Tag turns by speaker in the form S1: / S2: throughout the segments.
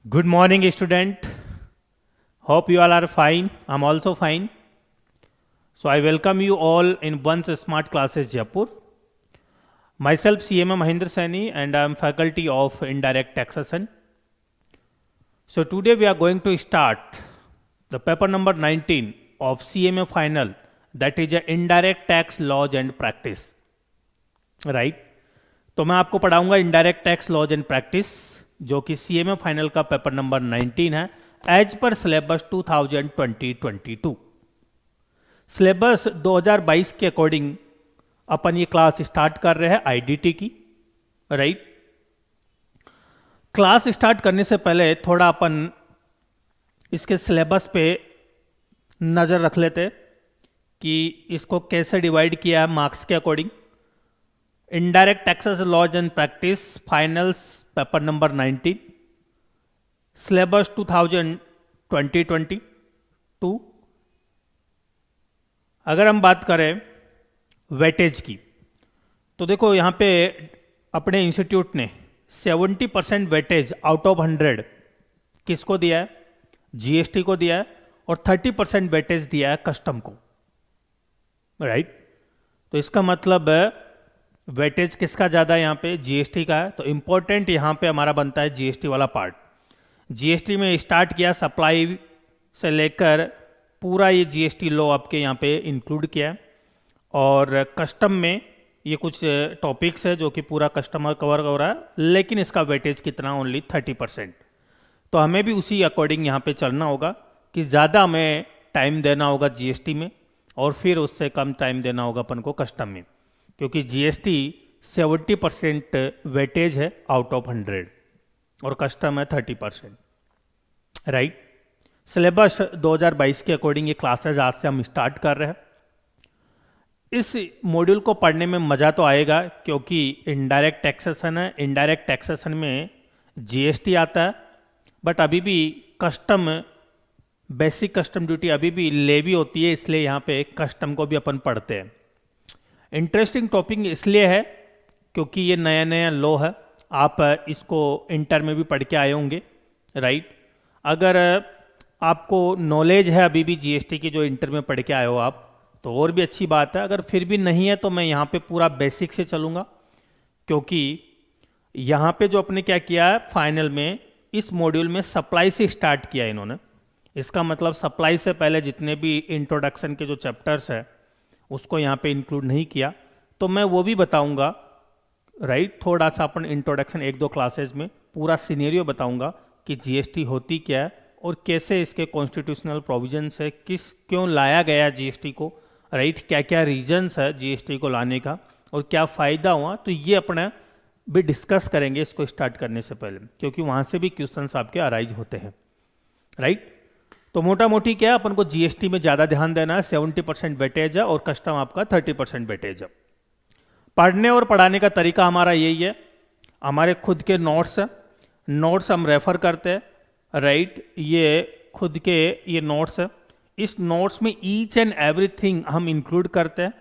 S1: Good morning, student. Hope you all are fine. I'm also fine. So I welcome you all in Once Smart Classes Jaipur. Myself CMA Mahendra Saini and I am faculty of Indirect Taxation. So today we are going to start the paper number 19 of CMA final, that is a Indirect Tax Laws and Practice. Right? तो मैं आपको पढ़ाऊंगा indirect tax laws and practice, जो कि CMA final का paper number 19 है, as per syllabus 2022। Syllabus 2022 के according अपन ये क्लास स्टार्ट कर रहे हैं आईडीटी की। राइट, क्लास स्टार्ट करने से पहले थोड़ा अपन इसके सिलेबस पे नज़र रख लेते कि इसको कैसे डिवाइड किया है मार्क्स के अकॉर्डिंग। Indirect taxes laws and practice finals paper number 19, syllabus 2022। अगर हम बात करें वेटेज की, तो देखो यहाँ पे अपने इंस्टीट्यूट ने 70% वेटेज आउट ऑफ 100 किसको दिया है? जीएसटी को दिया है, और 30% वेटेज दिया है कस्टम को। राइट, तो इसका मतलब वेटेज किसका ज़्यादा है? यहाँ पे जीएसटी का है। तो इम्पोर्टेंट यहाँ पे हमारा बनता है जीएसटी वाला पार्ट। जीएसटी में स्टार्ट किया सप्लाई से लेकर पूरा ये जीएसटी लॉ आपके यहाँ पे इंक्लूड किया है, और कस्टम में ये कुछ टॉपिक्स है जो कि पूरा कस्टमर कवर हो रहा है, लेकिन इसका वेटेज कितना? ओनली 30%। तो हमें भी उसी अकॉर्डिंग यहाँ पे चलना होगा कि ज़्यादा हमें टाइम देना होगा जीएसटी में, और फिर उससे कम टाइम देना होगा अपन को कस्टम में, क्योंकि जीएसटी 70% वेटेज है आउट ऑफ 100 और कस्टम है 30%। राइट, सिलेबस 2022 के अकॉर्डिंग ये क्लासेज आज से हम स्टार्ट कर रहे हैं। इस मॉड्यूल को पढ़ने में मज़ा तो आएगा, क्योंकि इनडायरेक्ट टैक्सेशन है। इनडायरेक्ट टैक्सेशन में जीएसटी आता है, बट अभी भी कस्टम, बेसिक कस्टम ड्यूटी अभी भी लेवी होती है, इसलिए यहाँ पे कस्टम को भी अपन पढ़ते हैं। इंटरेस्टिंग टॉपिक इसलिए है क्योंकि ये नया नया लॉ है। आप इसको इंटर में भी पढ़ के आए होंगे। राइट, अगर आपको नॉलेज है अभी भी जीएसटी की, जो इंटर में पढ़ के आए हो आप, तो और भी अच्छी बात है। अगर फिर भी नहीं है तो मैं यहाँ पे पूरा बेसिक से चलूँगा, क्योंकि यहाँ पे जो अपने क्या किया है फाइनल में, इस मॉड्यूल में सप्लाई से स्टार्ट किया इन्होंने। इसका मतलब सप्लाई से पहले जितने भी इंट्रोडक्शन के जो चैप्टर्स है उसको यहाँ पे इंक्लूड नहीं किया, तो मैं वो भी बताऊंगा। राइट, थोड़ा सा अपन इंट्रोडक्शन 1-2 क्लासेज में पूरा सिनेरियो बताऊंगा कि जीएसटी होती क्या है और कैसे इसके कॉन्स्टिट्यूशनल प्रोविजंस है, क्यों लाया गया जीएसटी को। राइट, क्या क्या रीजंस है जीएसटी को लाने का और क्या फ़ायदा हुआ, तो ये अपना भी डिस्कस करेंगे इसको स्टार्ट करने से पहले, क्योंकि वहाँ से भी क्वेश्चंस आपके अराइज होते हैं। राइट, तो मोटा मोटी क्या है, अपन को जीएसटी में ज़्यादा ध्यान देना है। 70% वेटेज है और कस्टम आपका 30% वेटेज है। पढ़ने और पढ़ाने का तरीका हमारा यही है। हमारे खुद के नोट्स हैं, नोट्स हम रेफर करते हैं। राइट, ये खुद के ये नोट्स है। इस नोट्स में ईच एंड एवरीथिंग हम इंक्लूड करते हैं।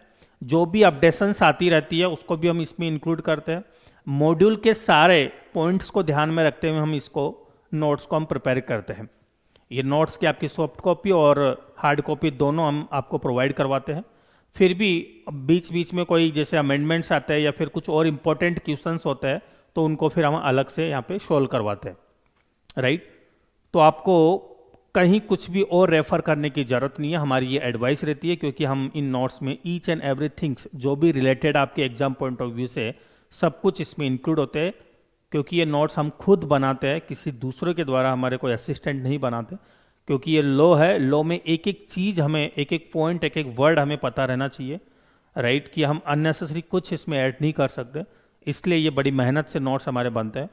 S1: जो भी अपडेशंस आती रहती है उसको भी हम इसमें इंक्लूड करते हैं। मॉड्यूल के सारे पॉइंट्स को ध्यान में रखते हुए हम इसको नोट्स को हम प्रिपेयर करते हैं। ये नोट्स की आपकी सॉफ्ट कॉपी और हार्ड कॉपी दोनों हम आपको प्रोवाइड करवाते हैं। फिर भी बीच बीच में कोई जैसे अमेंडमेंट्स आते हैं या फिर कुछ और इम्पोर्टेंट क्वेश्चंस होते हैं, तो उनको फिर हम अलग से यहाँ पे सोल्व करवाते हैं। राइट, तो आपको कहीं कुछ भी और रेफर करने की ज़रूरत नहीं है, हमारी ये एडवाइस रहती है, क्योंकि हम इन नोट्स में ईच एंड एवरी थिंग्स जो भी रिलेटेड आपके एग्जाम पॉइंट ऑफ व्यू से सब कुछ इसमें इंक्लूड होते हैं। क्योंकि ये नोट्स हम खुद बनाते हैं, किसी दूसरे के द्वारा, हमारे कोई असिस्टेंट नहीं बनाते, क्योंकि ये लॉ है। लॉ में एक एक चीज़ हमें, एक एक पॉइंट, एक एक वर्ड हमें पता रहना चाहिए। राइट, कि हम अननेसेसरी कुछ इसमें ऐड नहीं कर सकते, इसलिए ये बड़ी मेहनत से नोट्स हमारे बनते हैं।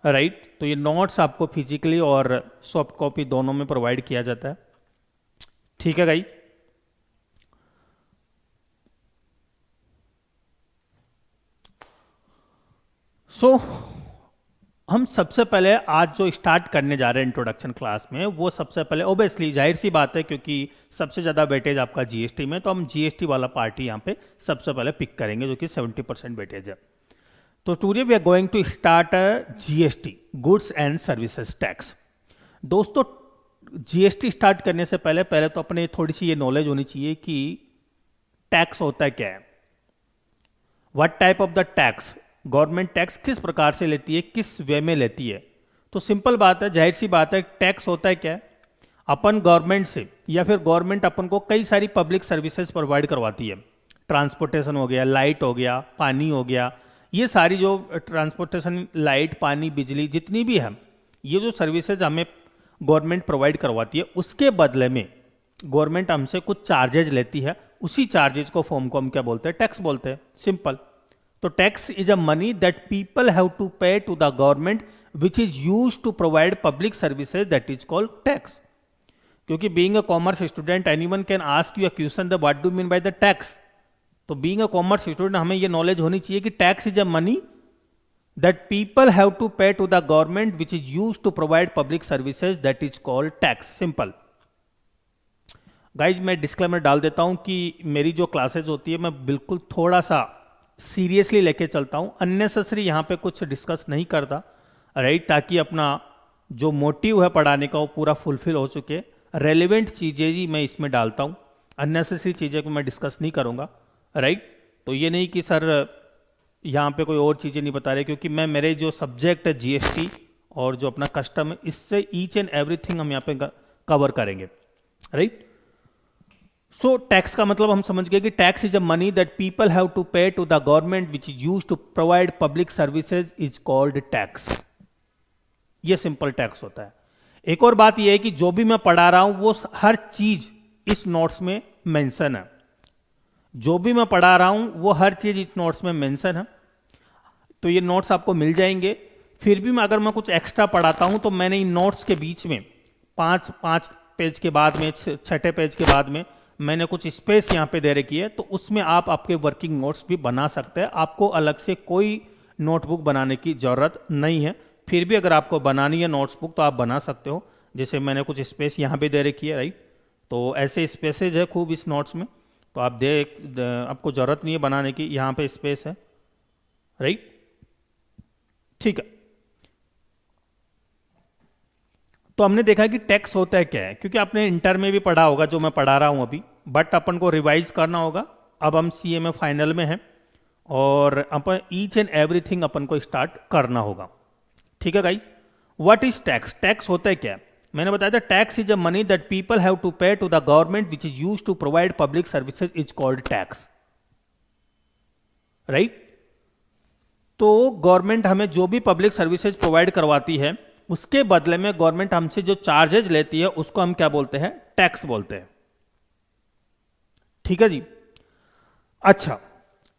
S1: राइट, तो ये नोट्स आपको फिजिकली और सॉफ्ट कॉपी दोनों में प्रोवाइड किया जाता है। ठीक है गाइस, सो हम सबसे पहले आज जो स्टार्ट करने जा रहे हैं इंट्रोडक्शन क्लास में, वो सबसे पहले ओबियसली जाहिर सी बात है, क्योंकि सबसे ज़्यादा वेटेज आपका जीएसटी में, तो हम जीएसटी वाला पार्ट ही यहाँ पे सबसे पहले पिक करेंगे, जो कि 70% वेटेज है। तो today we are going to start GST. Goods and services tax. दोस्तों जीएसटी स्टार्ट करने से पहले पहले तो अपने थोड़ी सी ये नॉलेज होनी चाहिए कि टैक्स होता है क्या है, what type of the tax, government tax किस प्रकार से लेती है, किस वे में लेती है। तो सिंपल बात है, जाहिर सी बात है, टैक्स होता है क्या है, अपन गवर्नमेंट से या फिर गवर्नमेंट अपन को कई सारी पब्लिक सर्विसेज प्रोवाइड करवाती है। ट्रांसपोर्टेशन हो गया, लाइट हो गया, पानी हो गया, ये सारी जो ट्रांसपोर्टेशन, लाइट, पानी, बिजली जितनी भी है, ये जो सर्विसेज हमें गवर्नमेंट प्रोवाइड करवाती है, उसके बदले में गवर्नमेंट हमसे कुछ चार्जेज लेती है। उसी चार्जेज को फॉर्म को हम क्या बोलते हैं, टैक्स बोलते हैं, सिंपल। तो tax is a money that people have to pay to the government which is used to provide public services, that is called tax. क्योंकि being a commerce student anyone can ask you a question that what do mean by the tax. तो being a commerce student हमें ये knowledge होनी चाहिए कि tax is a money that people have to pay to the government which is used to provide public services, that is called tax, simple। Guys मैं disclaimer डाल देता हूं कि मेरी जो क्लासेज होती है मैं बिल्कुल थोड़ा सा सीरियसली लेके चलता हूं, अननेसेसरी यहां पे कुछ डिस्कस नहीं करता, राइट, ताकि अपना जो मोटिव है पढ़ाने का वो पूरा फुलफिल हो चुके। रेलिवेंट चीज़ें ही मैं इसमें डालता हूं, अननेसेसरी चीज़ें को मैं डिस्कस नहीं करूंगा, राइट। तो ये नहीं कि सर यहाँ पे कोई और चीज़ें नहीं बता रहे, क्योंकि मैं मेरे जो सब्जेक्ट है जीएसटी और जो अपना कस्टम है, इससे ईच एंड एवरीथिंग हम यहाँ पे कवर करेंगे, राइट। सो टैक्स का मतलब हम समझ गए कि tax is a money that people have to pay to the government which is used to provide public services, is called tax. ये सिंपल टैक्स होता है। एक और बात यह है कि जो भी मैं पढ़ा रहा हूं वो हर चीज इस नोट्स में मेंशन है, जो भी मैं पढ़ा रहा हूं वो हर चीज इस नोट्स में मेंशन है। तो ये नोट्स आपको मिल जाएंगे। फिर भी मैं अगर मैं कुछ एक्स्ट्रा पढ़ाता हूं तो मैंने इन नोट्स के बीच में पाँच पेज के बाद में, छठे पेज के बाद में मैंने कुछ स्पेस यहाँ पे दे रखी है, तो उसमें आप आपके वर्किंग नोट्स भी बना सकते हैं। आपको अलग से कोई नोटबुक बनाने की जरूरत नहीं है। फिर भी अगर आपको बनानी है नोट्स बुक तो आप बना सकते हो, जैसे मैंने कुछ स्पेस यहाँ पे दे रखी है, राइट। तो ऐसे स्पेसेज है खूब इस नोट्स में, तो आप आपको जरूरत नहीं है बनाने की, यहाँ पे स्पेस है, राइट, ठीक है। तो हमने देखा कि टैक्स होता है क्या है, क्योंकि आपने इंटर में भी पढ़ा होगा जो मैं पढ़ा रहा हूं अभी, बट अपन को रिवाइज करना होगा। अब हम सीए में फाइनल में हैं और अपन ईच एंड एवरीथिंग अपन को स्टार्ट करना होगा, ठीक है guys. What is tax, tax होता है क्या? मैंने बताया था tax is a money that people have to pay to the government which is used to provide public services, is called tax, right. तो गवर्नमेंट हमें जो भी पब्लिक सर्विसेज प्रोवाइड करवाती है उसके बदले में गवर्नमेंट हमसे जो चार्जेज लेती है उसको हम क्या बोलते हैं, टैक्स बोलते हैं, ठीक है जी। अच्छा,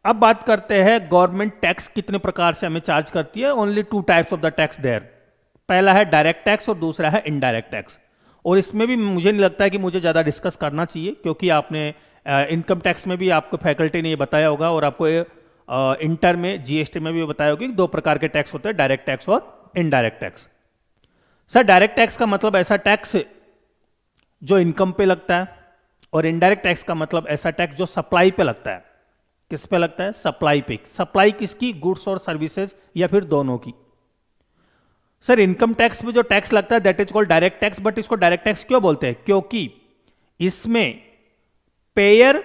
S1: अब बात करते हैं गवर्नमेंट टैक्स कितने प्रकार से हमें चार्ज करती है। Only two types of the tax there, पहला है डायरेक्ट टैक्स और दूसरा है इनडायरेक्ट टैक्स। और इसमें भी मुझे नहीं लगता है कि मुझे ज्यादा डिस्कस करना चाहिए, क्योंकि आपने इनकम टैक्स में भी आपको फैकल्टी ने ये बताया होगा और आपको इंटर में जीएसटी में भी बताया होगा कि दो प्रकार के टैक्स होते हैं, डायरेक्ट टैक्स और indirect tax. Sir direct tax का मतलब ऐसा टैक्स जो इनकम पे लगता है, और इनडायरेक्ट टैक्स का मतलब ऐसा टैक्स जो सप्लाई पे लगता है। किस पे लगता है? सप्लाई पे। सप्लाई किसकी? गुड्स और सर्विसेज, या फिर दोनों की। सर इनकम टैक्स में जो टैक्स लगता है that is called direct tax, but इसको डायरेक्ट टैक्स क्यों बोलते हैं? क्योंकि इसमें पेयर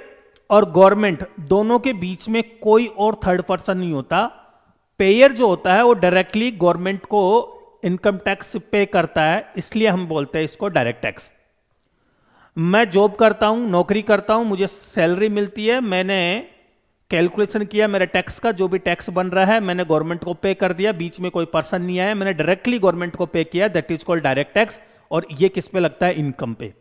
S1: और गवर्नमेंट दोनों के बीच में कोई और थर्ड पर्सन नहीं होता। पेयर जो होता है वो डायरेक्टली गवर्नमेंट को इनकम टैक्स पे करता है, इसलिए हम बोलते हैं इसको डायरेक्ट टैक्स। मैं जॉब करता हूं, नौकरी करता हूं, मुझे सैलरी मिलती है, मैंने कैलकुलेशन किया मेरे टैक्स का, जो भी टैक्स बन रहा है मैंने गवर्नमेंट को पे कर दिया, बीच में कोई पर्सन नहीं आया, मैंने डायरेक्टली गवर्नमेंट को पे किया, that is called direct tax. और ये किस पे लगता है? इनकम पे।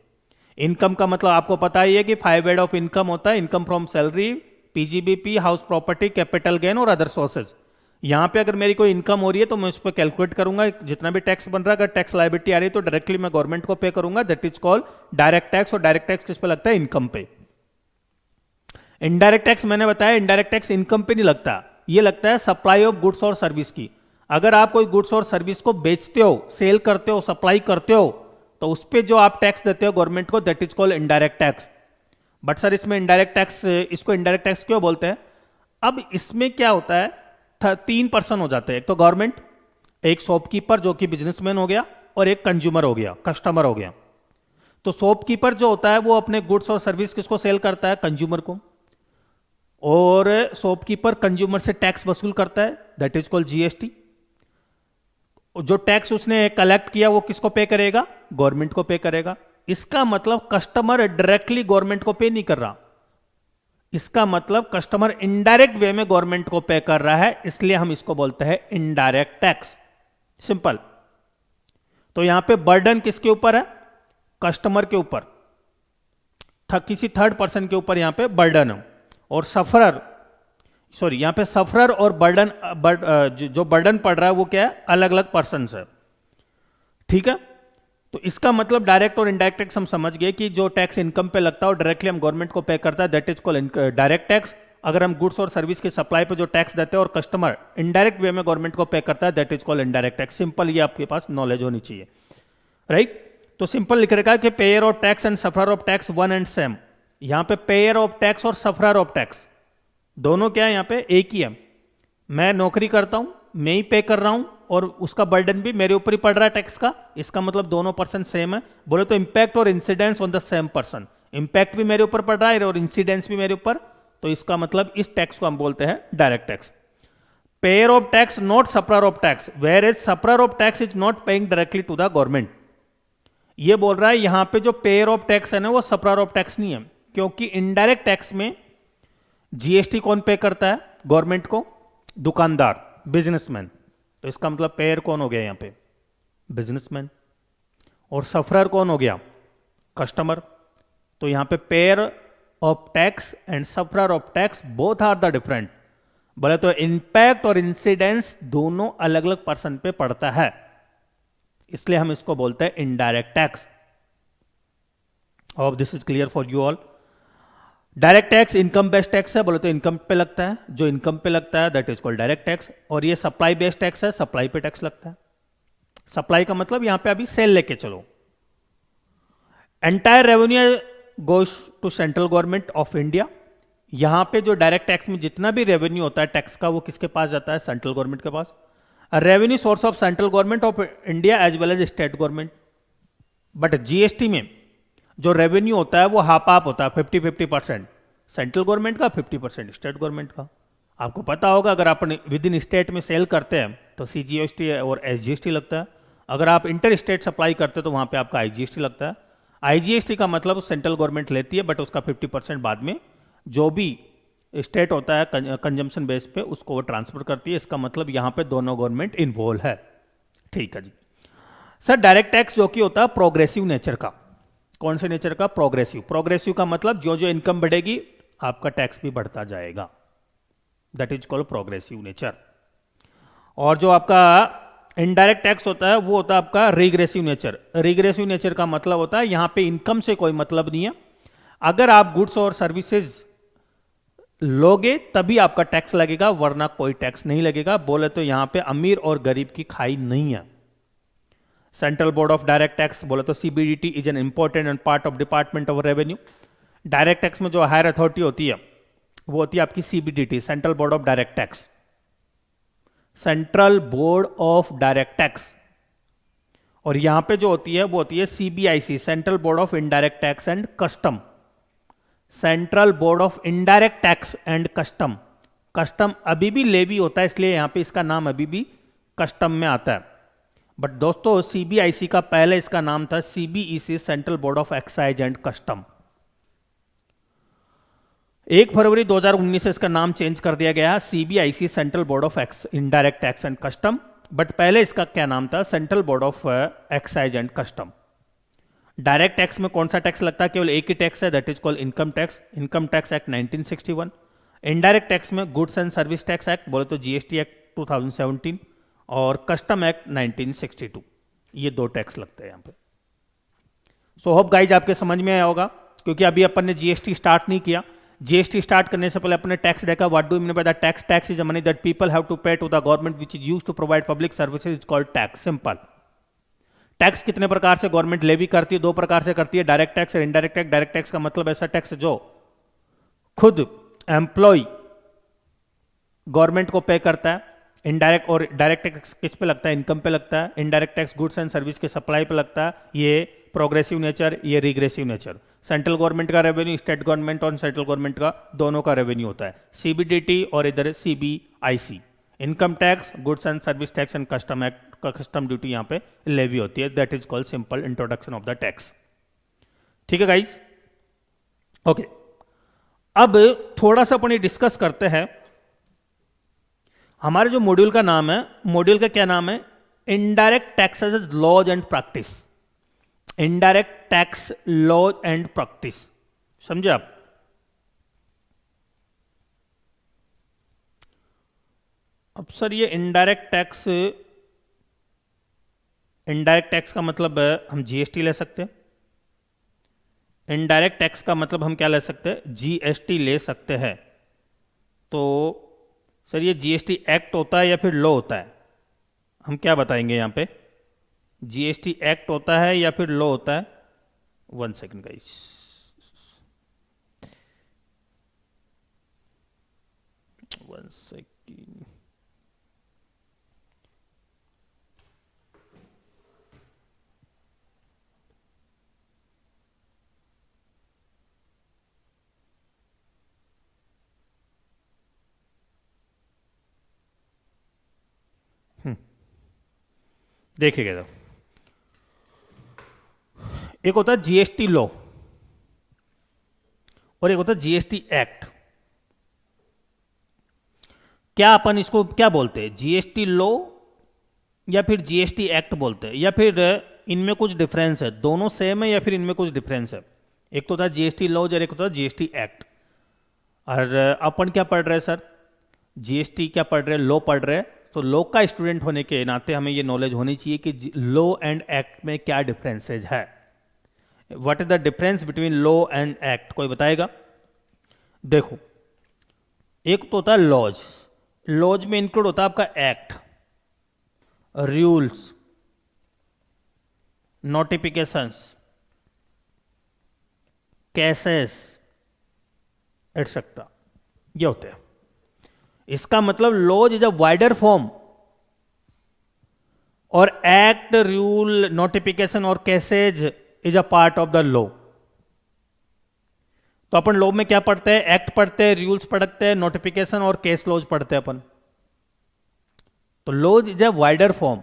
S1: इनकम का मतलब आपको पता ही है कि 5 हेड ऑफ इनकम होता है, income from salary, PGBP, house property, capital gain और अदर सोर्सेज। यहां पे अगर मेरी कोई इनकम हो रही है तो मैं उस पर कैलकुलेट करूंगा, जितना भी टैक्स बन रहा है, अगर टैक्स लायबिलिटी आ रही है तो डायरेक्टली मैं गवर्नमेंट को पे करूंगा, that is called direct tax. और डायरेक्ट टैक्स किस पे लगता है? इनकम पे। इनडायरेक्ट टैक्स मैंने बताया, इनडायरेक्ट टैक्स इनकम पे नहीं लगता, ये लगता है सप्लाई ऑफ गुड्स और सर्विस की। अगर आप कोई गुड्स और सर्विस को बेचते हो, सेल करते हो, सप्लाई करते हो, तो उस पर जो आप टैक्स देते हो गवर्नमेंट को, that is called indirect tax. But sir इसमें इनडायरेक्ट टैक्स, इसको इनडायरेक्ट टैक्स क्यों बोलते हैं? अब इसमें क्या होता है, 3 पर्सन हो जाते हैं, एक तो गवर्नमेंट, एक शॉपकीपर जो कि बिजनेसमैन हो गया, और एक कंज्यूमर हो गया, कस्टमर हो गया। तो शॉपकीपर जो होता है वो अपने गुड्स और सर्विस किसको सेल करता है? कंज्यूमर को। और शॉपकीपर कंज्यूमर से टैक्स वसूल करता है, दैट इज कॉल्ड जीएसटी। जो टैक्स उसने कलेक्ट किया वो किसको पे करेगा? गवर्नमेंट को पे करेगा। इसका मतलब कस्टमर डायरेक्टली गवर्नमेंट को पे नहीं कर रहा, इसका मतलब कस्टमर इनडायरेक्ट वे में गवर्नमेंट को पे कर रहा है, इसलिए हम इसको बोलते हैं इनडायरेक्ट टैक्स। सिंपल। तो यहां पे बर्डन किसके ऊपर है? कस्टमर के ऊपर, किसी थर्ड पर्सन के ऊपर यहां पे बर्डन है। और सफरर, सॉरी यहां पे सफरर और बर्डन, जो बर्डन पड़ रहा है वो क्या है? अलग अलग पर्सन है। ठीक है। तो इसका मतलब डायरेक्ट और इनडायरेक्ट टैक्स हम समझ गए कि जो टैक्स इनकम पे लगता है और डायरेक्टली हम गवर्नमेंट को पे करता है, that is called direct tax. अगर हम गुड्स और सर्विस की सप्लाई पे जो टैक्स देते हैं और कस्टमर इनडायरेक्ट वे में गवर्नमेंट को पे करता है, that is called indirect tax. Simple, ये आपके पास नॉलेज होनी चाहिए, राइट। तो सिंपल लिख रखा है कि pair of tax and sufferer of tax one and same. यहां पे पेयर ऑफ टैक्स और सफरर ऑफ टैक्स दोनों क्या है? यहां पे एक ही है। मैं नौकरी करता हूं, मैं ही पे कर रहा हूं, और उसका बर्डन भी मेरे ऊपर ही पड़ रहा है टैक्स का। इसका मतलब दोनों पर्सन सेम है। बोले तो इंपैक्ट और incidence on the same person, impact भी मेरे ऊपर पड़ रहा है और इंसिडेंस भी मेरे ऊपर। तो इसका मतलब इस टैक्स को हम बोलते हैं direct tax. Payer of tax not sufferer of tax, where is sufferer of tax is not paying directly to the government. ये बोल रहा है यहां पे जो पेयर ऑफ टैक्स है ना वो सफरर ऑफ टैक्स नहीं है, क्योंकि इनडायरेक्ट टैक्स में जीएसटी कौन पे करता है? गवर्नमेंट को, दुकानदार, बिजनेसमैन। तो इसका मतलब पेयर कौन हो गया यहां पे? बिजनेसमैन। और सफरर कौन हो गया? कस्टमर। तो यहां पे payer of tax and sufferer of tax both are the different. बोले तो इंपैक्ट और इंसिडेंस दोनों अलग अलग पर्सन पे पड़ता है, इसलिए हम इसको बोलते हैं indirect tax. Hope this is clear for you all. Direct tax income based tax है, बोले तो इनकम पे लगता है, जो इनकम पे लगता है that is called direct tax. और ये सप्लाई बेस्ड टैक्स है, सप्लाई पे टैक्स लगता है। सप्लाई का मतलब यहां पे अभी सेल लेके चलो। Entire revenue goes to central government of India. यहां पे जो डायरेक्ट टैक्स में जितना भी रेवेन्यू होता है टैक्स का, वो किसके पास जाता है? सेंट्रल गवर्नमेंट के पास। Revenue source of central government of India as well as state government. But GST में जो रेवेन्यू होता है वो हाफ हाफ होता है, 50-50%, सेंट्रल गवर्नमेंट का, 50% स्टेट गवर्नमेंट का। आपको पता होगा अगर आप विद इन स्टेट में सेल करते हैं तो सीजीएसटी और एसजीएसटी लगता है। अगर आप इंटर स्टेट सप्लाई करते हैं तो वहां पे आपका आईजीएसटी लगता है। आईजीएसटी का मतलब सेंट्रल गवर्नमेंट लेती है, बट उसका 50% बाद में जो भी स्टेट होता है कंजम्पशन बेस पे उसको वो ट्रांसफर करती है। इसका मतलब यहां पे दोनों गवर्नमेंट इन्वॉल्व है। ठीक है जी सर। डायरेक्ट टैक्स जो कि होता है प्रोग्रेसिव नेचर का। कौन से नेचर का? प्रोग्रेसिव। प्रोग्रेसिव का मतलब जो जो इनकम बढ़ेगी आपका टैक्स भी बढ़ता जाएगा, that is called progressive nature. और जो आपका इनडायरेक्ट टैक्स होता है वो होता है आपका रिग्रेसिव नेचर। रिग्रेसिव नेचर का मतलब होता है यहां पे इनकम से कोई मतलब नहीं है। अगर आप गुड्स और सर्विसेज लोगे तभी आपका टैक्स लगेगा, वरना कोई टैक्स नहीं लगेगा। बोले तो यहां पे अमीर और गरीब की खाई नहीं है। Central board of direct tax, बोले तो CBDT, is an important and part of department of revenue. Direct tax में जो हायर अथॉरिटी होती है वो होती है आपकी CBDT, central board of direct tax. Central board of direct tax. और यहां पे जो होती है वो होती है CBIC, central board of indirect tax and custom. Central board of indirect tax and custom. Custom अभी भी लेवी होता है, इसलिए यहां पे इसका नाम अभी भी कस्टम में आता है। बट दोस्तों सीबीआईसी का पहले इसका नाम था CBEC, central board of excise and custom. 1 फरवरी 2019 से इसका नाम चेंज कर दिया गया CBIC, central board of indirect tax and custom. But पहले इसका क्या नाम था? Central board of excise and custom. Direct tax में कौन सा टैक्स लगता है? केवल एक ही टैक्स है, that is called income tax, income tax act 1961। Indirect tax में goods and service tax act, बोले तो जीएसटी एक्ट 2017, और कस्टम एक्ट 1962। ये दो टैक्स लगते हैं यहां पे। सो होप गाइज आपके समझ में आया होगा, क्योंकि अभी अपन ने जीएसटी स्टार्ट नहीं किया। जीएसटी स्टार्ट करने से पहले अपने टैक्स देखा। What do mean by the tax? Tax is a money that people have to pay to the government which is used to provide public services, is called tax. Simple. Tax कितने प्रकार से government levy करती है? 2 प्रकार से करती है, direct tax और इनडायरेक्ट टैक्स। डायरेक्ट टैक्स का मतलब ऐसा टैक्स जो खुद एम्प्लॉय गवर्नमेंट को पे करता है, इनडायरेक्ट और डायरेक्ट टैक्स किस पे लगता है? इनकम पे लगता है। Indirect tax goods and service के सप्लाई पे लगता है। ये प्रोग्रेसिव नेचर, ये रिग्रेसिव नेचर। सेंट्रल गवर्नमेंट का रेवेन्यू स्टेट गवर्नमेंट और सेंट्रल गवर्नमेंट का दोनों का रेवेन्यू होता है। सीबीडीटी और इधर CBIC, income tax, goods and service tax and custom act का कस्टम ड्यूटी यहाँ पे लेवी होती है। That is called simple introduction of the tax. ठीक है गाइज, ओके। अब थोड़ा सा अपन ये डिस्कस करते हैं। हमारे जो मॉड्यूल का नाम है, मॉड्यूल का क्या नाम है? Indirect taxes laws and practice. Indirect tax laws and practice, समझे आप? अब सर ये इनडायरेक्ट टैक्स का मतलब हम जीएसटी ले सकते हैं। इनडायरेक्ट टैक्स का मतलब हम क्या ले सकते हैं? जीएसटी ले सकते हैं। तो सर ये जीएसटी एक्ट होता है या फिर लॉ होता है? हम क्या बताएंगे यहाँ पे? जीएसटी एक्ट होता है या फिर लॉ होता है? 1 सेकेंड गाइस। One second. देखिएगा, एक होता है जीएसटी लॉ और एक होता है जीएसटी एक्ट। क्या अपन इसको क्या बोलते हैं? जीएसटी लॉ या फिर जीएसटी एक्ट बोलते हैं, या फिर इनमें कुछ डिफरेंस है? दोनों सेम है या फिर इनमें कुछ डिफरेंस है? एक तो होता है जीएसटी लॉ और एक होता है जीएसटी एक्ट। और अपन क्या पढ़ रहे हैं सर? जीएसटी क्या पढ़ रहे हैं? लॉ पढ़ रहे हैं। तो लॉ का स्टूडेंट होने के नाते हमें ये नॉलेज होनी चाहिए कि लॉ एंड एक्ट में क्या डिफरेंसेज है। What is the difference between law and act? कोई बताएगा? देखो, एक तो होता है लॉज। लॉज में इंक्लूड होता है आपका act, rules, notifications, cases etcetera, ये होते हैं। इसका मतलब laws is a wider form और एक्ट, रूल, नोटिफिकेशन और cases is a part of the law. तो अपन लॉ में क्या पढ़ते हैं? एक्ट पढ़ते हैं, रूल्स पढ़ते हैं, नोटिफिकेशन और केस लॉज पढ़ते हैं अपन। तो laws is a wider form,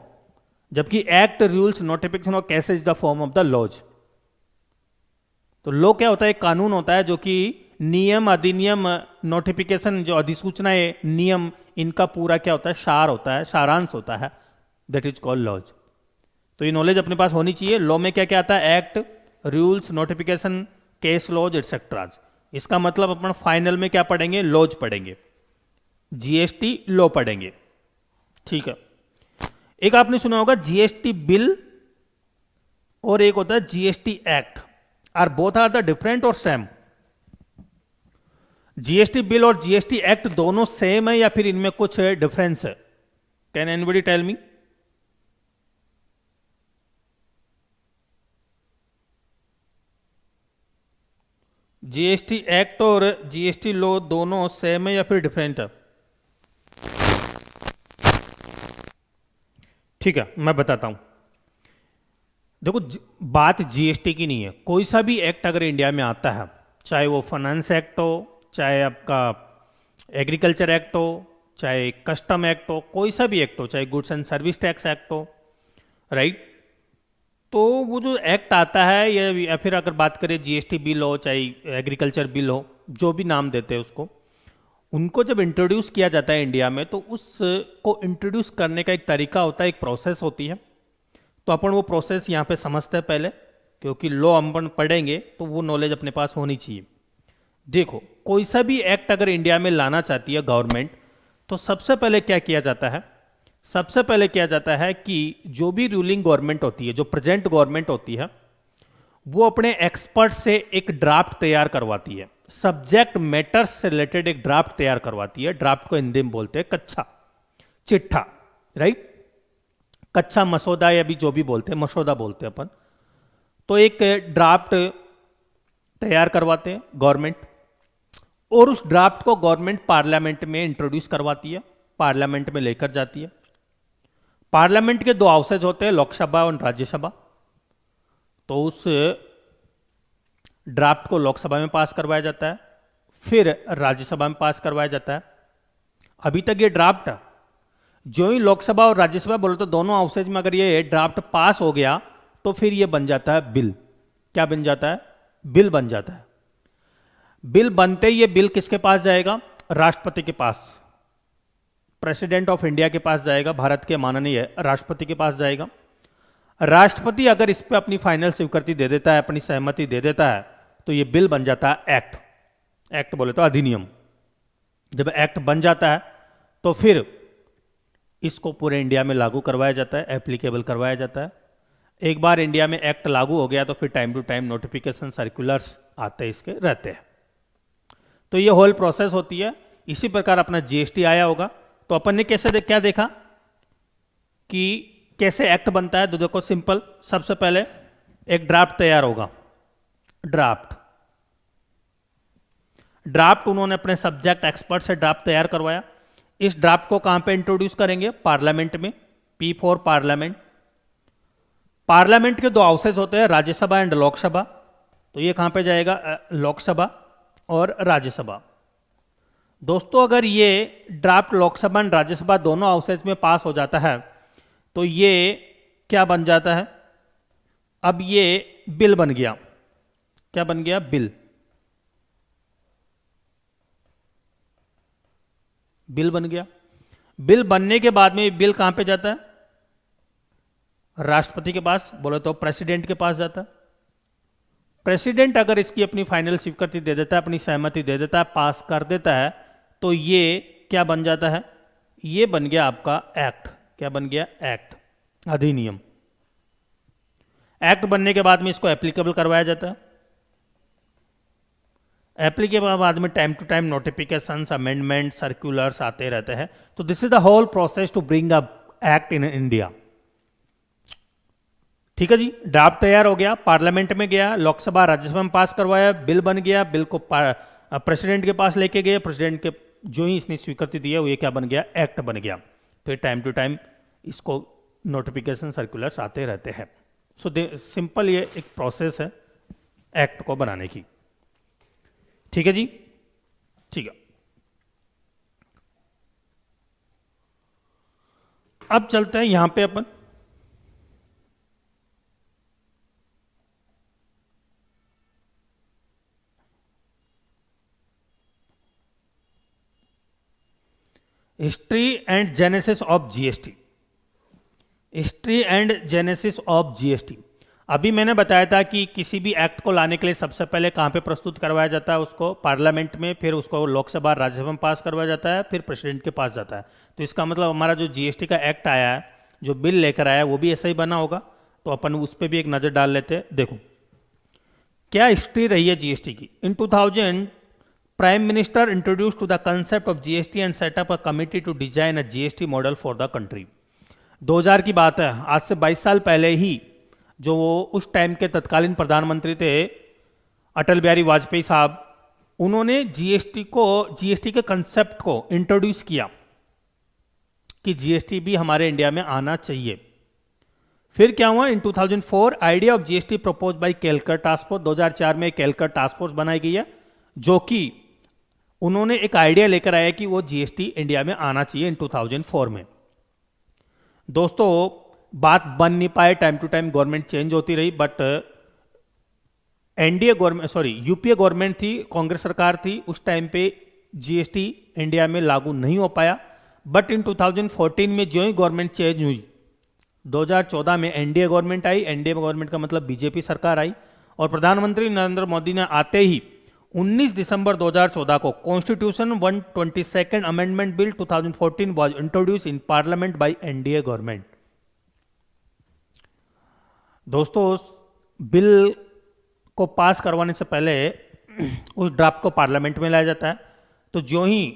S1: जबकि एक्ट, रूल्स, नोटिफिकेशन और cases is the form of the laws. तो लॉ क्या होता है? एक कानून होता है जो कि नियम, अधिनियम, नोटिफिकेशन, जो अधिसूचनाएं, नियम, इनका पूरा क्या होता है? सार होता है, सारांश होता है। That is called laws. तो ये नॉलेज अपने पास होनी चाहिए। लॉ में क्या क्या आता है? Act, rules, notification, case laws etcetera. इसका मतलब अपन फाइनल में क्या पढ़ेंगे? लॉज पढ़ेंगे, जीएसटी लॉ पढ़ेंगे। ठीक है। एक आपने सुना होगा जीएसटी बिल और एक होता है GST act. Are both are the different और सेम? जीएसटी बिल और जीएसटी एक्ट दोनों सेम है या फिर इनमें कुछ डिफरेंस है? Can anybody tell me? GST act और जीएसटी लॉ दोनों सेम है या फिर डिफरेंट है? ठीक है, मैं बताता हूं। देखो, बात जीएसटी की नहीं है। कोई सा भी एक्ट अगर इंडिया में आता है, चाहे वो फाइनेंस एक्ट हो, चाहे आपका एग्रीकल्चर एक्ट हो, चाहे कस्टम एक्ट हो, कोई सा भी एक्ट हो, चाहे goods and service tax act हो, राइट? तो वो जो एक्ट आता है, या फिर अगर बात करें जीएसटी बिल हो, चाहे एग्रीकल्चर बिल हो, जो भी नाम देते हैं उसको, उनको जब इंट्रोड्यूस किया जाता है इंडिया में, तो उसको इंट्रोड्यूस करने का एक तरीका होता है, एक प्रोसेस होती है। तो अपन वो प्रोसेस यहाँ पे समझते हैं पहले, क्योंकि लॉ अपन पढ़ेंगे तो वो नॉलेज अपने पास होनी चाहिए। देखो, कोई सा भी एक्ट अगर इंडिया में लाना चाहती है गवर्नमेंट, तो सबसे पहले क्या किया जाता है? सबसे पहले किया जाता है कि जो भी रूलिंग गवर्नमेंट होती है, जो प्रेजेंट गवर्नमेंट होती है, वो अपने एक्सपर्ट से एक ड्राफ्ट तैयार करवाती है। सब्जेक्ट मैटर्स से रिलेटेड एक ड्राफ्ट तैयार करवाती है। ड्राफ्ट को हिंदी में बोलते हैं कच्चा चिट्ठा, राइट? कच्चा मसौदा, या भी जो भी बोलते हैं, मसौदा बोलते हैं अपन। तो एक ड्राफ्ट तैयार करवाते हैं गवर्नमेंट, और उस ड्राफ्ट को गवर्नमेंट पार्लियामेंट में इंट्रोड्यूस करवाती है। पार्लियामेंट में लेकर जाती है। पार्लियामेंट के दो हाउसेज होते हैं, लोकसभा और राज्यसभा। तो उस ड्राफ्ट को लोकसभा में पास करवाया जाता है, फिर राज्यसभा में पास करवाया जाता है। अभी तक ये ड्राफ्ट जो ही लोकसभा और राज्यसभा बोले तो दोनों हाउसेज में अगर ये ड्राफ्ट पास हो गया तो फिर ये बन जाता है बिल। क्या बन जाता है? बिल बन जाता है। बिल बनते ही ये बिल किसके पास जाएगा? राष्ट्रपति के पास, प्रेसिडेंट ऑफ इंडिया के पास जाएगा, भारत के माननीय राष्ट्रपति के पास जाएगा। राष्ट्रपति अगर इस पे अपनी फाइनल स्वीकृति दे देता है, अपनी सहमति दे देता है, तो ये बिल बन जाता है एक्ट। एक्ट बोले तो अधिनियम। जब एक्ट बन जाता है तो फिर इसको पूरे इंडिया में लागू करवाया जाता है, एप्लीकेबल करवाया जाता है। एक बार इंडिया में एक्ट लागू हो गया तो फिर time to time notification circulars आते इसके रहते हैं। तो ये होल प्रोसेस होती है। इसी प्रकार अपना जीएसटी आया होगा, तो अपन ने क्या देखा कि कैसे एक्ट बनता है। तो देखो सिंपल, सबसे पहले एक ड्राफ्ट तैयार होगा। ड्राफ्ट उन्होंने अपने सब्जेक्ट एक्सपर्ट से ड्राफ्ट तैयार करवाया। इस ड्राफ्ट को कहां पे इंट्रोड्यूस करेंगे? पार्लियामेंट में। P for parliament. पार्लियामेंट के दो हाउसेस होते हैं, राज्यसभा एंड लोकसभा। तो ये कहां पे जाएगा? लोकसभा और राज्यसभा। दोस्तों अगर ये ड्राफ्ट लोकसभा एंड राज्यसभा दोनों हाउसेस में पास हो जाता है तो ये क्या बन जाता है? अब ये बिल बन गया। क्या बन गया? बिल। बिल बन गया। बिल बनने के बाद में बिल कहां पे जाता है? राष्ट्रपति के पास, बोले तो प्रेसिडेंट के पास जाता है। प्रेसिडेंट अगर इसकी अपनी फाइनल स्वीकृति दे देता है, अपनी सहमति दे देता है, पास कर देता है, तो ये क्या बन जाता है? ये बन गया आपका एक्ट। क्या बन गया? एक्ट, अधिनियम। एक्ट बनने के बाद में इसको एप्लीकेबल करवाया जाता है। एप्लीकेबल बाद में time to time notifications, amendment, circulars आते रहते हैं। तो this is the whole process to bring a act in India. ठीक है जी, ड्राफ्ट तैयार हो गया, पार्लियामेंट में गया, लोकसभा राज्यसभा में पास करवाया, बिल बन गया, बिल को प्रेसिडेंट के पास लेके गए, प्रेसिडेंट के जो ही इसने स्वीकृति दी है वो ये क्या बन गया? एक्ट बन गया। फिर टाइम टू टाइम इसको नोटिफिकेशन सर्कुलर्स आते रहते हैं। सो सिंपल ये एक प्रोसेस है एक्ट को बनाने की। ठीक है जी, ठीक है। अब चलते हैं यहां पे अपन history and genesis of GST. History and genesis of GST. अभी मैंने बताया था कि किसी भी एक्ट को लाने के लिए सबसे पहले कहाँ पे प्रस्तुत करवाया जाता है? उसको पार्लियामेंट में, फिर उसको लोकसभा राज्यसभा में पास करवाया जाता है, फिर प्रेसिडेंट के पास जाता है। तो इसका मतलब हमारा जो जीएसटी का एक्ट आया है, जो बिल लेकर आया है, वो भी ऐसा ही बना होगा। तो अपन उस पर भी एक नज़र डाल लेते हैं। देखो क्या हिस्ट्री रही है जीएसटी की। In 2000 prime minister introduce to the concept of GST and set up a committee to design a GST model for the country. 2000 की बात है, आज से 22 साल पहले ही जो उस टाइम के तत्कालीन प्रधानमंत्री थे अटल बिहारी वाजपेयी साहब, उन्होंने जीएसटी के कंसेप्ट को इंट्रोड्यूस किया कि जीएसटी भी हमारे इंडिया में आना चाहिए। फिर क्या हुआ? इन 2004 idea of GST propose by Calicut task force. 2004 में कैलकट टास्क फोर्स बनाई गई है, जो कि उन्होंने एक आइडिया लेकर आया कि वो जीएसटी इंडिया में आना चाहिए इन 2004 में। दोस्तों बात बन नहीं पाए, time to time government change होती रही, but NDA government, UPA government थी, कांग्रेस सरकार थी, उस टाइम पे जीएसटी इंडिया में लागू नहीं हो पाया। बट इन 2014 में जो ही गवर्नमेंट चेंज हुई, 2014 में एनडीए गवर्नमेंट आई। एनडीए गवर्नमेंट का मतलब बीजेपी सरकार आई, और प्रधानमंत्री नरेंद्र मोदी ने आते ही 19 दिसंबर 2014 को constitution 122nd amendment bill 2014 was introduce in parliament by NDA government. दोस्तों उस बिल को पास करवाने से पहले उस ड्राफ्ट को पार्लियामेंट में लाया जाता है। तो जो ही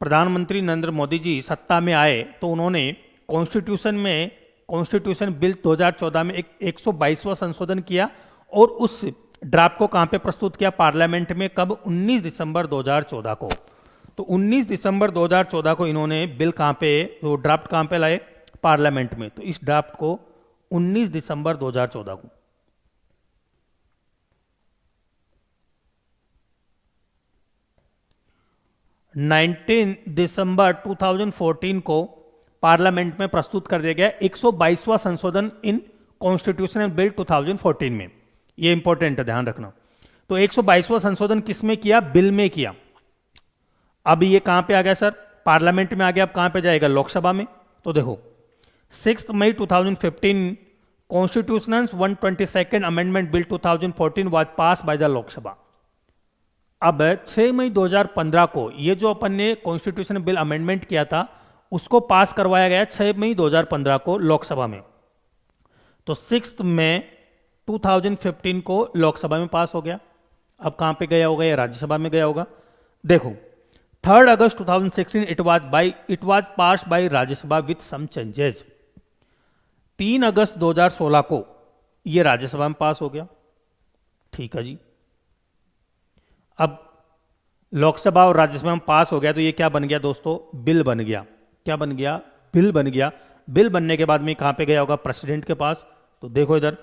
S1: प्रधानमंत्री नरेंद्र मोदी जी सत्ता में आए तो उन्होंने कॉन्स्टिट्यूशन बिल 2014 में एक 122वां संशोधन किया, और उस ड्राफ्ट को कहां पे प्रस्तुत किया? पार्लियामेंट में। कब? 19 दिसंबर 2014 को। तो 19 दिसंबर 2014 को इन्होंने बिल कहाँ पे, तो ड्राफ्ट कहाँ पे लाए, पार्लियामेंट में। तो इस ड्राफ्ट को 19 दिसंबर 2014 को, 19 दिसंबर 2014 को पार्लियामेंट में प्रस्तुत कर दिया गया 122वां संशोधन इन कॉन्स्टिट्यूशनल बिल 2014 में। ये इंपॉर्टेंट है, ध्यान रखना। तो 122वां संशोधन किस में किया, बिल में किया। अब ये कहां पे आ गया सर, पार्लियामेंट में आ गया। अब कहां पे जाएगा, लोकसभा में। तो देखो 6 मई 2015 constitutional 122nd amendment bill 2014 was pass by the Lok Sabha. अब 6 मई 2015 को ये जो अपन ने कॉन्स्टिट्यूशन बिल अमेंडमेंट किया था उसको पास करवाया गया 6 मई 2015 को लोकसभा में। तो 6 मई 2015 को लोकसभा में पास हो गया। अब कहां पे गया होगा, ये राज्यसभा में गया होगा। देखो 3 अगस्त 2016 it was pass by Rajya Sabha with some changes. 3 अगस्त 2016 को ये राज्यसभा में पास हो गया। ठीक है जी। अब लोकसभा और राज्यसभा में पास हो गया तो ये क्या बन गया दोस्तों, बिल बन गया। क्या बन गया, बिल बन गया। बिल बनने के बाद में कहां पे गया होगा, प्रेसिडेंट के पास। तो देखो इधर,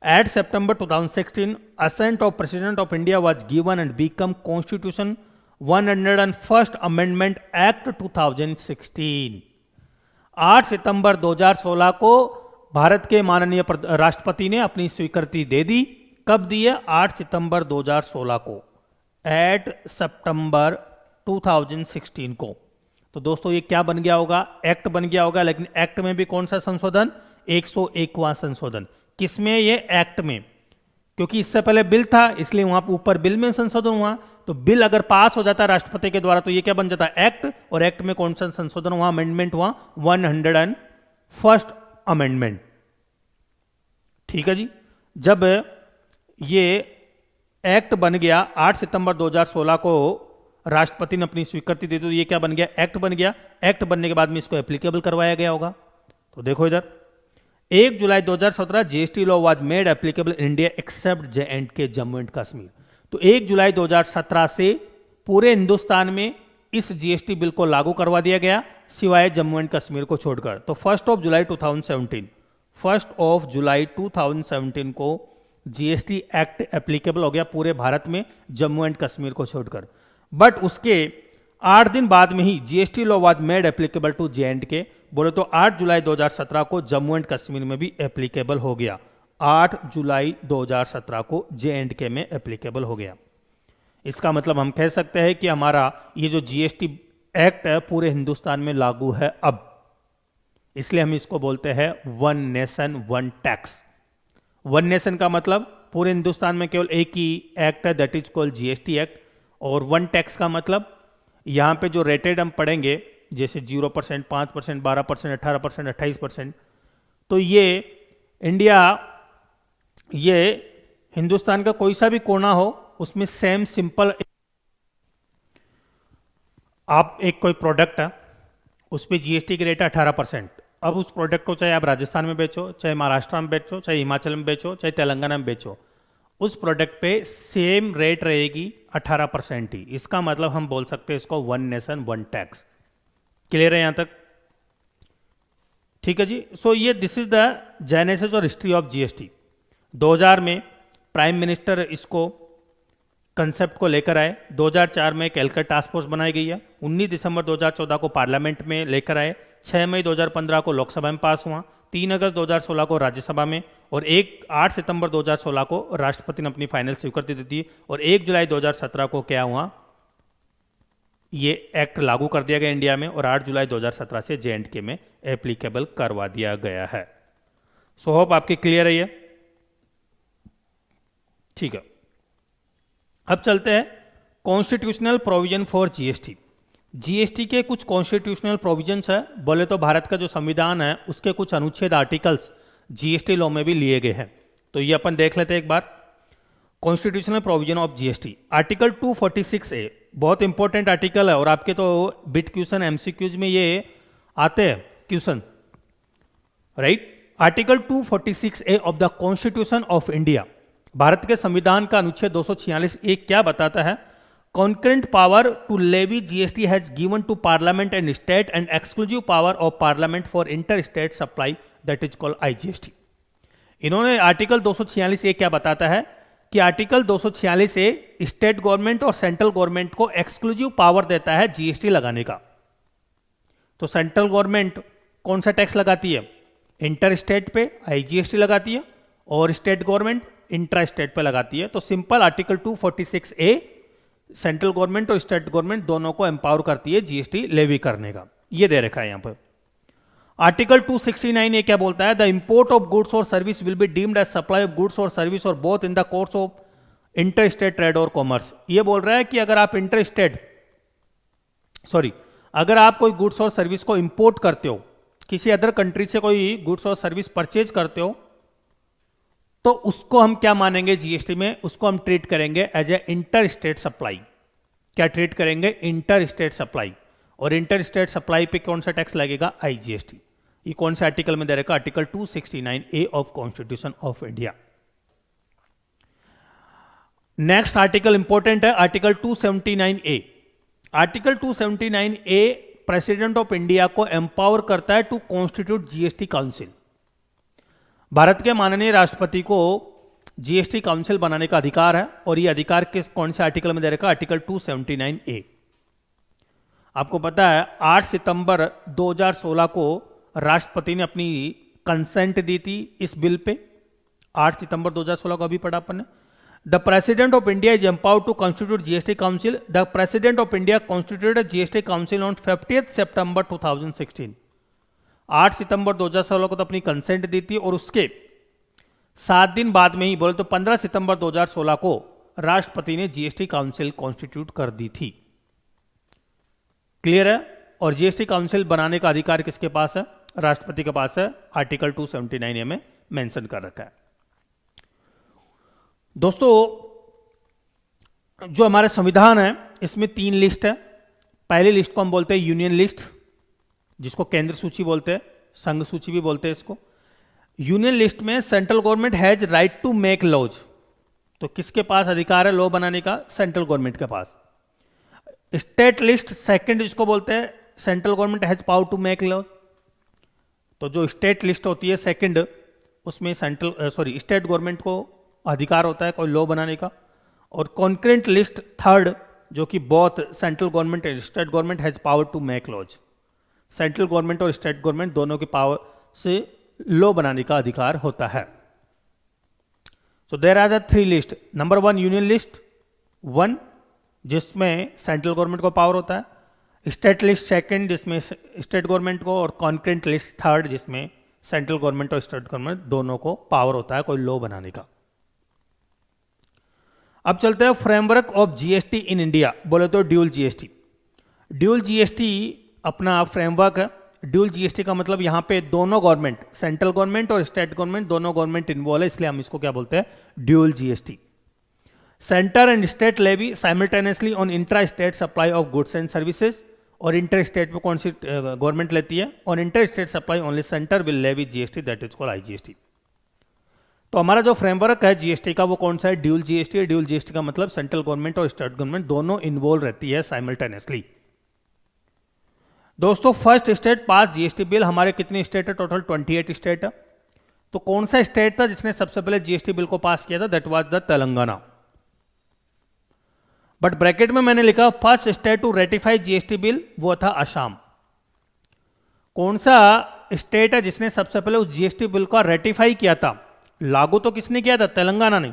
S1: eight September 2016 assent of president of India was given and become constitution 101st amendment act 2016। 8 सितंबर 2016 को भारत के माननीय राष्ट्रपति ने अपनी स्वीकृति दे दी। कब दी है, 8 सितंबर 2016 को, एट सितंबर 2016 को। तो दोस्तों ये क्या बन गया होगा, एक्ट बन गया होगा। लेकिन एक्ट में भी कौन सा संशोधन, 101वां संशोधन। किसमें, ये एक्ट में, क्योंकि इससे पहले बिल था इसलिए वहां ऊपर बिल में संशोधन हुआ। तो बिल अगर पास हो जाता राष्ट्रपति के द्वारा तो ये क्या बन जाता, एक्ट। और एक्ट में कौन सा संशोधन हुआ, अमेंडमेंट हुआ, 101st अमेंडमेंट। ठीक है जी। जब ये एक्ट बन गया 8 सितंबर 2016 को राष्ट्रपति ने अपनी स्वीकृति दी, तो ये क्या बन गया, एक्ट बन गया। एक्ट बनने के बाद में इसको एप्लीकेबल करवाया गया होगा। तो देखो इधर, 1 जुलाई 2017 GST law was made applicable India accept J&K, Jammu and Kashmir. तो 1 जुलाई 2017 से पूरे हिंदुस्तान में इस जीएसटी बिल को लागू करवा दिया गया, सिवाय जम्मू एंड कश्मीर को छोड़कर। तो 1 जुलाई 2017 को जीएसटी एक्ट एप्लीकेबल हो गया पूरे भारत में, जम्मू एंड कश्मीर को छोड़कर। बट उसके 8 दिन बाद में ही GST law was made applicable to J&K। बोले तो 8 जुलाई 2017 को जम्मू एंड कश्मीर में भी एप्लीकेबल हो गया। 8 जुलाई 2017 को J&K में एप्लीकेबल हो गया। इसका मतलब हम कह सकते हैं कि हमारा ये जो जीएसटी एक्ट है पूरे हिंदुस्तान में लागू है अब। इसलिए हम इसको बोलते हैं one nation one tax. One nation का मतलब पूरे हिंदुस्तान में केवल एक ही एक्ट है, that is called GST act. और वन टैक्स का मतलब यहां पे जो रेटेड हम पढ़ेंगे, जैसे 0%, 5%, 12%, 18%, 28%, तो ये इंडिया, ये हिंदुस्तान का कोई सा भी कोना हो उसमें सेम सिंपल, आप एक कोई प्रोडक्ट है उस पर जीएसटी की रेट है 18%। अब उस प्रोडक्ट को चाहे आप राजस्थान में बेचो, चाहे महाराष्ट्र में बेचो, चाहे हिमाचल में बेचो, चाहे तेलंगाना में बेचो, उस प्रोडक्ट पे सेम रेट रहेगी 18% ही। इसका मतलब हम बोल सकते हैं इसको one nation one tax. Clear है यहां तक? ठीक है जी। सो ये दिस इज द जेनेसिस और हिस्ट्री ऑफ जीएसटी। 2000 में प्राइम मिनिस्टर इसको कंसेप्ट को लेकर आए। 2004 में कैलकट टास्क फोर्स बनाई गई है। 19 दिसंबर 2014 को पार्लियामेंट में लेकर आए। 6 मई 2015 को लोकसभा में पास हुआ। 3 अगस्त 2016 को राज्यसभा में, और 8 सितंबर 2016 को राष्ट्रपति ने अपनी फाइनल स्वीकृति दी थी। और 1 जुलाई 2017 को क्या हुआ, ये एक्ट लागू कर दिया गया इंडिया में, और 8 जुलाई 2017 से J&K में एप्लीकेबल करवा दिया गया है। सो होप आपकी क्लियर है ये। ठीक है, अब चलते हैं constitutional provision for GST. GST के कुछ कॉन्स्टिट्यूशनल प्रोविजंस है। बोले तो भारत का जो संविधान है उसके कुछ अनुच्छेद, आर्टिकल्स जीएसटी लॉ में भी लिए गए हैं। तो ये अपन देख लेते हैं एक बार। Constitutional provision of GST, article 246A, बहुत इंपॉर्टेंट आर्टिकल है और आपके तो बिट क्वेश्चन एमसीक्यूज में ये आते हैं question, right. Article 246A of the constitution of India, Bharat के संविधान का अनुच्छेद 246A क्या बताता है? concurrent power to levy GST has given to parliament and state and exclusive power of parliament for interstate supply that is called IGST। इन्होंने article 246 ए क्या बताता है कि आर्टिकल 246 ए स्टेट गवर्नमेंट और सेंट्रल गवर्नमेंट को एक्सक्लूसिव पावर देता है GST लगाने का। तो सेंट्रल गवर्नमेंट कौन सा टैक्स लगाती है? इंटर स्टेट पे आईजीएसटी लगाती है और स्टेट गवर्नमेंट इंट्रा स्टेट पे लगाती है। तो सिंपल आर्टिकल 246 ए सेंट्रल गवर्नमेंट और स्टेट गवर्नमेंट दोनों को एम्पावर करती है जीएसटी लेवी करने का। ये दे रखा है यहां पर। आर्टिकल 269 ए क्या बोलता है? द इंपोर्ट ऑफ गुड्स और service will be deemed as supply of goods और सर्विस और both in the course of interstate trade और कॉमर्स। ये बोल रहा है कि अगर आप अगर आप कोई गुड्स और सर्विस को इंपोर्ट करते हो, किसी अदर कंट्री से कोई गुड्स और सर्विस परचेज करते हो, तो उसको हम क्या मानेंगे जीएसटी में? उसको हम ट्रीट करेंगे as a inter state supply. क्या ट्रीट करेंगे? Inter state supply. और इंटर स्टेट सप्लाई पे कौन सा टैक्स लगेगा? आईजीएसटी। ये कौन से आर्टिकल में दे रखा? Article 269 A of constitution of India. Next article important है, article 279 A. Article 279 A president of India को एम्पावर करता है टू कॉन्स्टिट्यूट जीएसटी काउंसिल। भारत के माननीय राष्ट्रपति को जीएसटी काउंसिल बनाने का अधिकार है और यह अधिकार कौन से आर्टिकल में दे रखा? आर्टिकल 279 ए। आपको पता है 8 सितंबर 2016 को राष्ट्रपति ने अपनी कंसेंट दी थी इस बिल पे। 8 सितंबर 2016 को अभी पढ़ा अपन ने। The president of India is empowered to constitute GST council. The president of India constituted GST council on 50 September 2016। 8 सितंबर 2016 को तो अपनी कंसेंट दी थी और उसके 7 दिन बाद में ही, बोले तो 15 सितंबर 2016 को राष्ट्रपति ने जीएसटी काउंसिल कॉन्स्टिट्यूट कर दी थी। क्लियर है? और जीएसटी काउंसिल बनाने का अधिकार किसके पास है? राष्ट्रपति के पास है। आर्टिकल 279 ए में मेंशन कर रखा है। दोस्तों, जो हमारा संविधान है इसमें 3 लिस्ट है। पहली लिस्ट को हम बोलते हैं यूनियन लिस्ट, जिसको केंद्र सूची बोलते हैं, संघ सूची भी बोलते हैं इसको। यूनियन लिस्ट में central government has right to make laws. तो किसके पास अधिकार है लॉ बनाने का? सेंट्रल गवर्नमेंट के पास। स्टेट लिस्ट सेकंड, जिसको बोलते हैं central government has power to make law. तो जो स्टेट लिस्ट होती है सेकंड, उसमें स्टेट गवर्नमेंट को अधिकार होता है कोई लॉ बनाने का। और कॉन्करेंट लिस्ट थर्ड, जो कि both central government and state government has power to make laws. Central government और स्टेट गवर्नमेंट दोनों की पावर से लॉ बनाने का अधिकार होता है। So there are the 3 list. Number 1 union list 1, जिसमें सेंट्रल गवर्नमेंट को पावर होता है। स्टेट लिस्ट सेकंड, जिसमें स्टेट गवर्नमेंट को। और कॉन्करेंट लिस्ट थर्ड, जिसमें सेंट्रल गवर्नमेंट और स्टेट गवर्नमेंट दोनों को पावर होता है कोई लॉ बनाने का। अब चलते हैं framework of GST in India. बोले तो ड्यूल जीएसटी। ड्यूल जीएसटी अपना फ्रेमवर्क है। ड्यूल जीएसटी का मतलब यहां पे दोनों गवर्नमेंट, सेंट्रल गवर्नमेंट और स्टेट गवर्नमेंट, दोनों गवर्नमेंट इन्वॉल्व है, इसलिए हम इसको क्या बोलते हैं? Dual GST. Center and state levy simultaneously on intra state supply of goods and services. और इंटर स्टेट पे कौन सी गवर्नमेंट लेती है? On inter state supply only centre will levy GST, that is called IGST. तो हमारा जो framework है जीएसटी का वो कौन सा है? ड्यूल जीएसटी है। ड्यूल जीएसटी का मतलब सेंट्रल गवर्नमेंट और स्टेट गवर्नमेंट दोनों इन्वॉल्व रहती है साइमल्टेनियसली। दोस्तों, फर्स्ट स्टेट पास जीएसटी बिल, हमारे कितने स्टेट है? टोटल 28 स्टेट है। तो कौन सा स्टेट था जिसने सबसे पहले जीएसटी बिल को पास किया था? That was the Telangana. But bracket में मैंने लिखा first state to ratify GST bill, वो था असम। कौन सा स्टेट है जिसने सबसे पहले उस जीएसटी बिल को रेटिफाई किया था? लागू तो किसने किया था? तेलंगाना ने।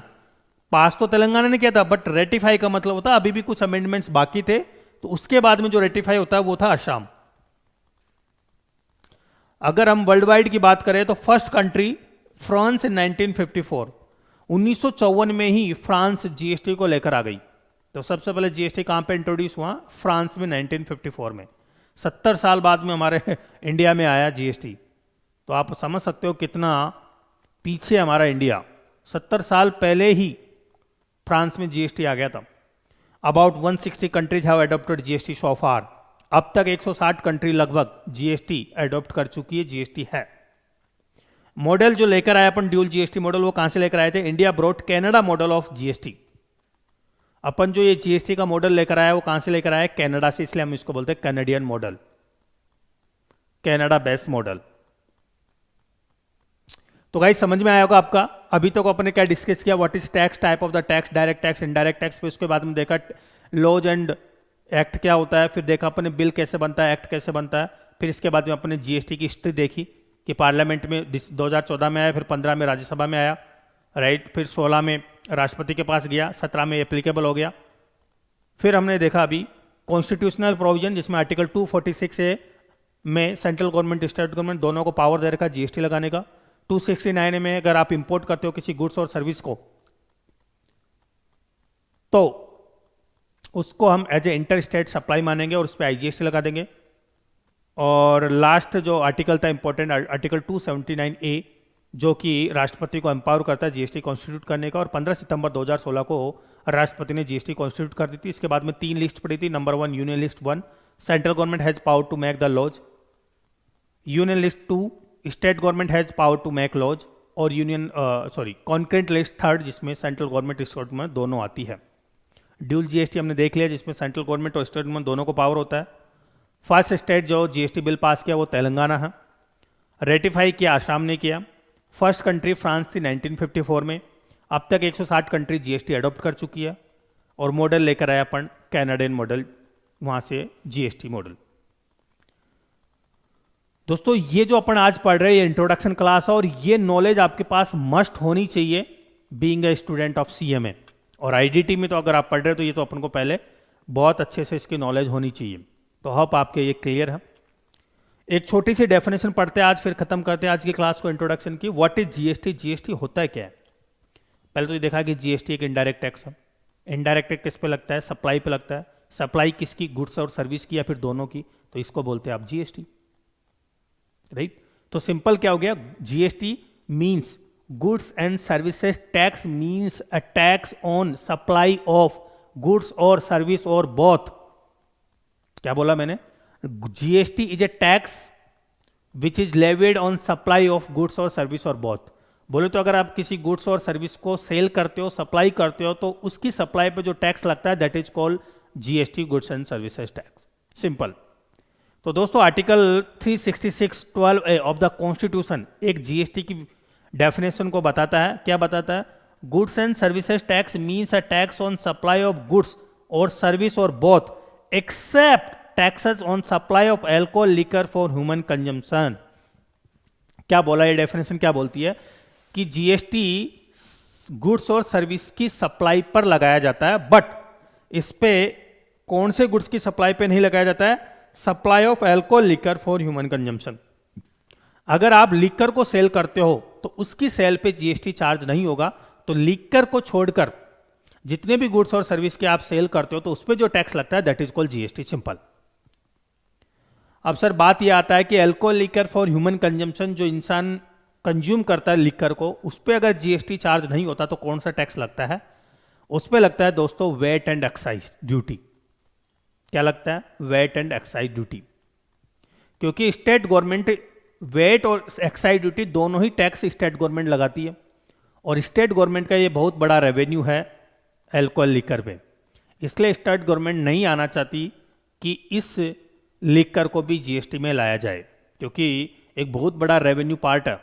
S1: पास तो तेलंगाना ने किया था, बट रेटिफाई का मतलब होता अभी भी कुछ अमेंडमेंट्स बाकी थे, तो उसके बाद में जो रेटिफाई होता है वो था असम। अगर हम वर्ल्ड वाइड की बात करें तो फर्स्ट कंट्री फ्रांस इन 1954, 1954 में ही फ्रांस जीएसटी को लेकर आ गई। तो सबसे पहले जीएसटी कहां पे इंट्रोड्यूस हुआ? फ्रांस में 1954 में। 70 साल बाद में हमारे इंडिया में आया जीएसटी। तो आप समझ सकते हो कितना पीछे हमारा इंडिया। 70 साल पहले ही फ्रांस में जीएसटी आ गया था। About 160 countries have adopted GST so far. अब तक 160 कंट्री लगभग जीएसटी अडॉप्ट कर चुकी है, जीएसटी है। मॉडल जो लेकर आए अपन ड्यूल जीएसटी मॉडल, वो कहां से लेकर आए थे? India brought Canada model of GST. अपन जो ये जीएसटी का मॉडल लेकर आया वो कहां से लेकर आया? कनाडा से, इसलिए हम इसको बोलते हैं Canadian model, Canada based model. तो गाइस समझ में आया होगा आपका। अभी तक अपने क्या डिस्कस किया? What is tax, type of the tax, direct tax, indirect tax. फिर उसके बाद में देखा लॉज एंड एक्ट क्या होता है, फिर देखा अपने बिल कैसे बनता है, एक्ट कैसे बनता है। फिर इसके बाद में अपने जीएसटी की हिस्ट्री देखी कि पार्लियामेंट में 2014 में आया, फिर 15 में राज्यसभा में आया, राइट, फिर 16 में राष्ट्रपति के पास गया, 17 में एप्लीकेबल हो गया। फिर हमने देखा अभी कॉन्स्टिट्यूशनल प्रोविजन, जिसमें आर्टिकल 246A में सेंट्रल गवर्नमेंट स्टेट गवर्नमेंट दोनों को पावर दे रखा है जीएसटी लगाने का। 269 में अगर आप इंपोर्ट करते हो किसी गुड्स और सर्विस को तो उसको हम as a inter state supply मानेंगे और उस पर आईजीएसटी लगा देंगे। और लास्ट जो आर्टिकल था इंपॉर्टेंट, आर्टिकल 279A, जो कि राष्ट्रपति को एम्पावर करता है जीएसटी कॉन्स्टिट्यूट करने का। और 15 सितंबर 2016 को राष्ट्रपति ने जीएसटी कॉन्स्टिट्यूट कर दी थी। इसके बाद में 3 लिस्ट पड़ी थी। Number 1 union list 1, central government has power to make the laws. Union list 2, state government has power to make laws. और कॉन्करेंट लिस्ट 3, जिसमें सेंट्रल गवर्नमेंट स्टेट गवर्नमेंट दोनों आती है। ड्यूल जीएसटी हमने देख लिया, जिसमें सेंट्रल गवर्नमेंट और स्टेट गवर्नमेंट दोनों को पावर होता है। फर्स्ट स्टेट जो जीएसटी बिल पास किया वो तेलंगाना है। रेटिफाई किया आसाम ने किया। फर्स्ट कंट्री फ्रांस थी 1954 में। अब तक 160 कंट्री जीएसटी अडॉप्ट कर चुकी है। और मॉडल लेकर आया अपन कैनेडियन मॉडल, वहां से जीएसटी मॉडल। दोस्तों ये जो अपन आज पढ़ रहे हैं ये इंट्रोडक्शन क्लास है, और ये नॉलेज आपके पास मस्ट होनी चाहिए being a student of CMA. और आईडीटी में तो अगर आप पढ़ रहे हो तो ये तो अपन को पहले बहुत अच्छे से इसकी नॉलेज होनी चाहिए। तो होप आपके ये क्लियर है। एक छोटी सी डेफिनेशन पढ़ते हैं आज, फिर खत्म करते हैं आज की क्लास को इंट्रोडक्शन की। What is GST? जीएसटी होता है क्या है? पहले तो ये देखा कि जीएसटी एक इनडायरेक्ट टैक्स है। इनडायरेक्ट टैक्स किस पे लगता है? सप्लाई पे लगता है। सप्लाई किसकी? गुड्स और सर्विस की, या फिर दोनों की, तो इसको बोलते हैं आप जीएसटी, राइट। तो सिंपल क्या हो गया? GST means goods and services tax, means a tax on supply of goods और सर्विस और बोथ। क्या बोला मैंने? GST is a tax which is levied on supply of goods और सर्विस और बोथ। बोले तो अगर आप किसी गुड्स और सर्विस को सेल करते हो, सप्लाई करते हो, तो उसकी सप्लाई पे जो टैक्स लगता है that is called GST, goods and services tax. Simple. तो दोस्तों article 366(12)A of the constitution एक जीएसटी की डेफिनेशन को बताता है। क्या बताता है? Goods and services tax means a tax on supply of goods और सर्विस और both except taxes on supply of alcohol, liquor for human consumption. क्या बोला ये डेफिनेशन? क्या बोलती है कि जीएसटी गुड्स और सर्विस की सप्लाई पर लगाया जाता है, बट इस पे कौन से गुड्स की सप्लाई पे नहीं लगाया जाता है? Supply of alcohol, liquor for human consumption. अगर आप लिकर को सेल करते हो तो उसकी सेल पे जीएसटी चार्ज नहीं होगा। तो लिकर को छोड़कर जितने भी गुड्स और सर्विस के आप सेल करते हो तो उस पे जो टैक्स लगता है that is called GST. Simple. अब सर बात यह आता है कि alcohol, liquor for human consumption, जो इंसान कंज्यूम करता है लिकर को, उस पर अगर जीएसटी चार्ज नहीं होता तो कौन सा टैक्स लगता है? उस पर लगता है दोस्तों वेट एंड एक्साइज ड्यूटी। क्या लगता है? VAT and excise duty. क्योंकि स्टेट गवर्नमेंट वेट और एक्साइज ड्यूटी दोनों ही टैक्स स्टेट गवर्नमेंट लगाती है, और स्टेट गवर्नमेंट का ये बहुत बड़ा रेवेन्यू है एल्कोहल, लिकर पे। इसलिए स्टेट गवर्नमेंट नहीं आना चाहती कि इस लिकर को भी जीएसटी में लाया जाए, क्योंकि एक बहुत बड़ा रेवेन्यू पार्ट है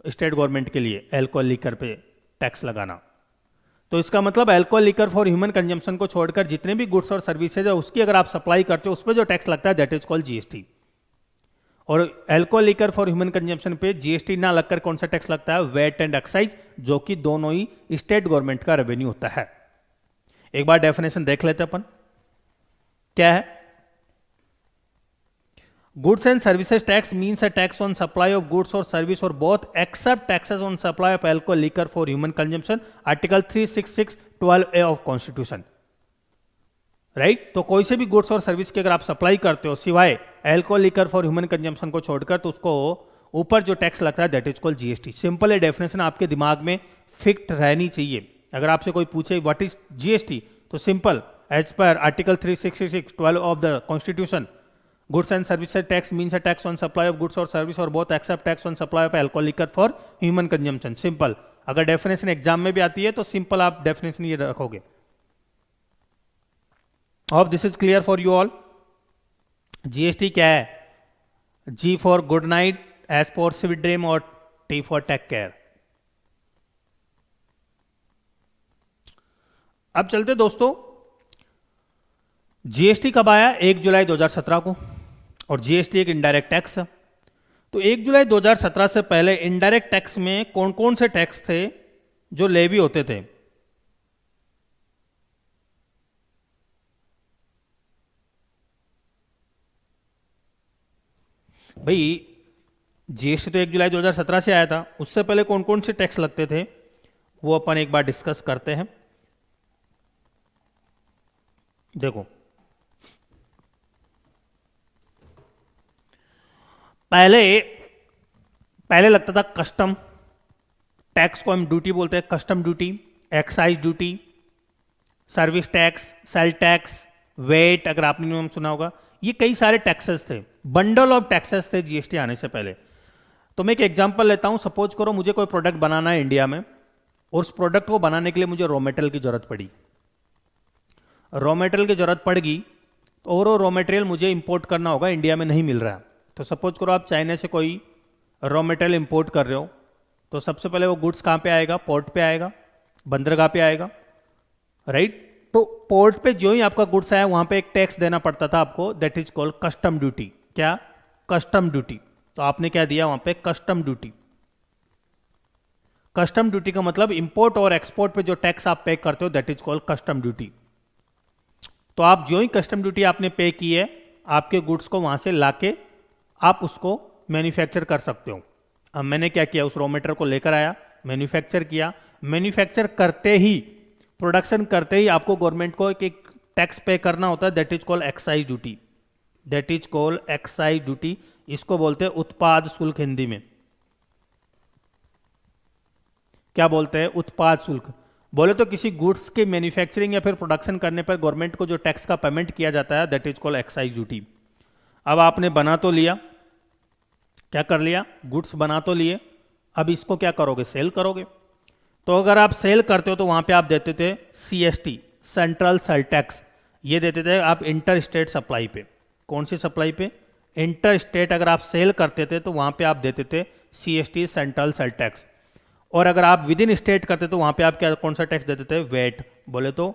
S1: स्टेट गवर्नमेंट के लिए एल्कोहल, लिकर पे टैक्स लगाना। तो इसका मतलब alcohol, liquor for human consumption को छोड़कर जितने भी गुड्स और सर्विसेज है उसकी अगर आप सप्लाई करते हो उस पर जो टैक्स लगता है दैट इज कॉल्ड जीएसटी। और alcohol, liquor for human consumption पे जीएसटी ना लगकर कौन सा टैक्स लगता है? वेट एंड एक्साइज, जो कि दोनों ही स्टेट गवर्नमेंट का रेवेन्यू होता है। एक बार डेफिनेशन देख लेते अपन। क्या है? Goods and services tax means a tax on supply of goods और सर्विस और both except taxes on supply of alcohol, liquor for human consumption, article 366(12)A of constitution, right. तो कोई से भी गुड्स और सर्विस की अगर आप सप्लाई करते हो सिवाय alcohol, liquor for human consumption को छोड़कर, तो उसको ऊपर जो टैक्स लगता है that is called GST. Simple है डेफिनेशन, आपके दिमाग में फिक्ट रहनी चाहिए। अगर आपसे कोई पूछे व्हाट इज जीएसटी, तो simple as per article 366(12) of the constitution, goods and services tax means a tax on supply of goods और सर्विस और both except tax on supply of alcohol, liquor for human consumption. Simple. अगर definition exam में भी आती है तो simple आप definition ये रखोगे। Hope this is clear for you all. GST क्या है? G for good night, S for sweet dream और टी फॉर टेक केयर। अब चलते दोस्तों, जीएसटी कब आया? 1 जुलाई 2017 को। और जीएसटी एक इनडायरेक्ट टैक्स है। तो 1 जुलाई 2017 से पहले इनडायरेक्ट टैक्स में कौन कौन से टैक्स थे जो लेवी होते थे? भाई जीएसटी तो 1 जुलाई 2017 से आया था, उससे पहले कौन कौन से टैक्स लगते थे वो अपन एक बार डिस्कस करते हैं। देखो, पहले पहले लगता था कस्टम टैक्स, को हम ड्यूटी बोलते हैं, custom duty, excise duty, service tax, sale tax, VAT, अगर आपने नाम सुना होगा। ये कई सारे टैक्सेस थे, बंडल ऑफ टैक्सेस थे जीएसटी आने से पहले। तो मैं एक एग्जांपल लेता हूं। सपोज करो मुझे कोई प्रोडक्ट बनाना है इंडिया में, और उस प्रोडक्ट को बनाने के लिए मुझे रॉ मेटेरियल की जरूरत पड़ी। रॉ मेटेरियल की जरूरत पड़ेगी तो और रॉ मेटेरियल मुझे इंपोर्ट करना होगा, इंडिया में नहीं मिल रहा है। तो सपोज करो आप चाइना से कोई रॉ मेटेरियल इंपोर्ट कर रहे हो, तो सबसे पहले वो गुड्स कहाँ पे आएगा? पोर्ट पे आएगा, बंदरगाह पे आएगा, राइट। तो पोर्ट पे जो ही आपका गुड्स आया वहां पे एक टैक्स देना पड़ता था आपको, that is called custom duty. क्या? Custom duty. तो आपने क्या दिया वहां पे? Custom duty. कस्टम ड्यूटी का मतलब इंपोर्ट और एक्सपोर्ट पे जो टैक्स आप पे करते हो, that is called custom duty. तो आप जो ही कस्टम ड्यूटी आपने पे की है, आपके गुड्स को वहां से लाके आप उसको मैन्युफैक्चर कर सकते हो। अब मैंने क्या किया? उस रॉ मेटेरियल को लेकर आया, मैन्युफैक्चर किया। मैन्युफैक्चर करते ही, प्रोडक्शन करते ही आपको गवर्नमेंट को एक टैक्स पे करना होता है, that is called excise duty. That is called excise duty. इसको बोलते हैं उत्पाद शुल्क हिंदी में। क्या बोलते हैं? उत्पाद शुल्क। बोले तो किसी गुड्स के मैन्युफैक्चरिंग या फिर प्रोडक्शन करने पर गवर्नमेंट को जो टैक्स का पेमेंट किया जाता है, that is called excise duty. अब आपने बना तो लिया, क्या कर लिया? गुड्स बना तो लिए, अब इसको क्या करोगे? सेल करोगे। तो अगर आप सेल करते हो तो वहां पे आप देते थे सीएसटी, सेंट्रल सेल टैक्स। ये देते थे आप इंटर स्टेट सप्लाई पे। कौन सी सप्लाई पे? Inter state. अगर आप सेल करते थे तो वहां पे आप देते थे सीएसटी, सेंट्रल सेल टैक्स। और अगर आप विद इन स्टेट करते तो वहां पे आप क्या, कौन सा टैक्स देते थे? वेट। बोले तो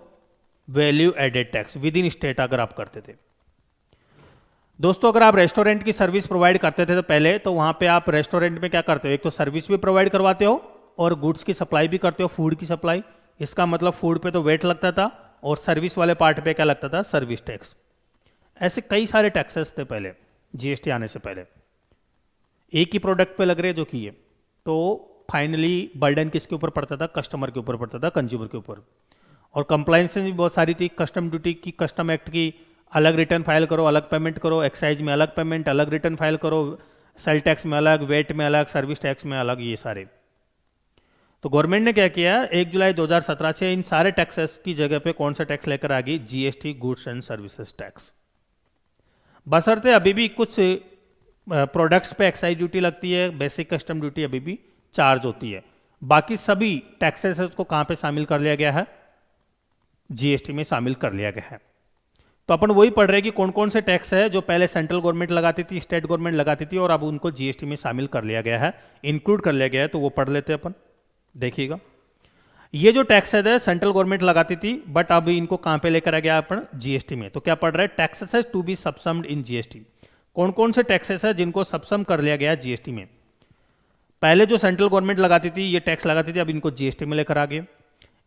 S1: value added tax. Within state अगर आप करते थे। दोस्तों, अगर आप रेस्टोरेंट की सर्विस प्रोवाइड करते थे तो पहले, तो वहां पे आप रेस्टोरेंट में क्या करते हो? एक तो सर्विस भी प्रोवाइड करवाते हो और गुड्स की सप्लाई भी करते हो, फूड की सप्लाई। इसका मतलब फूड पे तो वेट लगता था और सर्विस वाले पार्ट पे क्या लगता था? Service tax. ऐसे कई सारे टैक्सेस थे पहले जीएसटी आने से पहले, एक ही प्रोडक्ट पे लग रहे जो कि ये। तो फाइनली बर्डन किसके ऊपर पड़ता था? कस्टमर के ऊपर पड़ता था, कंज्यूमर के ऊपर। और कंप्लायंस भी बहुत सारी थी, कस्टम ड्यूटी की, कस्टम एक्ट की, अलग रिटर्न फाइल करो, अलग पेमेंट करो, एक्साइज में अलग पेमेंट, अलग रिटर्न फाइल करो, सेल टैक्स में अलग, वेट में अलग, सर्विस टैक्स में अलग, ये सारे। तो गवर्नमेंट ने क्या किया? 1 जुलाई 2017 से इन सारे टैक्सेस की जगह पे कौन सा टैक्स लेकर आ गई? GST, goods and services tax. बशर्ते अभी भी कुछ प्रोडक्ट्स पे एक्साइज ड्यूटी लगती है, बेसिक कस्टम ड्यूटी अभी भी चार्ज होती है। बाकी सभी टैक्सेस उसको कहां पे शामिल कर लिया गया है? जीएसटी में शामिल कर लिया गया है। तो अपन वही पढ़ रहे हैं कि कौन कौन से टैक्स है जो पहले सेंट्रल गवर्नमेंट लगाती थी, स्टेट गवर्नमेंट लगाती थी, और अब उनको जीएसटी में शामिल कर लिया गया है, इंक्लूड कर लिया गया है। तो वो पढ़ लेते हैं अपन। देखिएगा, ये जो टैक्स है सेंट्रल गवर्नमेंट लगाती थी, बट अब इनको कहां पे लेकर आ गया अपन? जीएसटी में। तो क्या पढ़ रहे हैं? टैक्सेस है टू बी सबसम्ड इन जीएसटी। कौन कौन से टैक्सेस है जिनको सबसम कर लिया गया जीएसटी में? पहले जो सेंट्रल गवर्नमेंट लगाती थी, ये टैक्स लगाती थी, अब इनको जीएसटी में लेकर आ गए।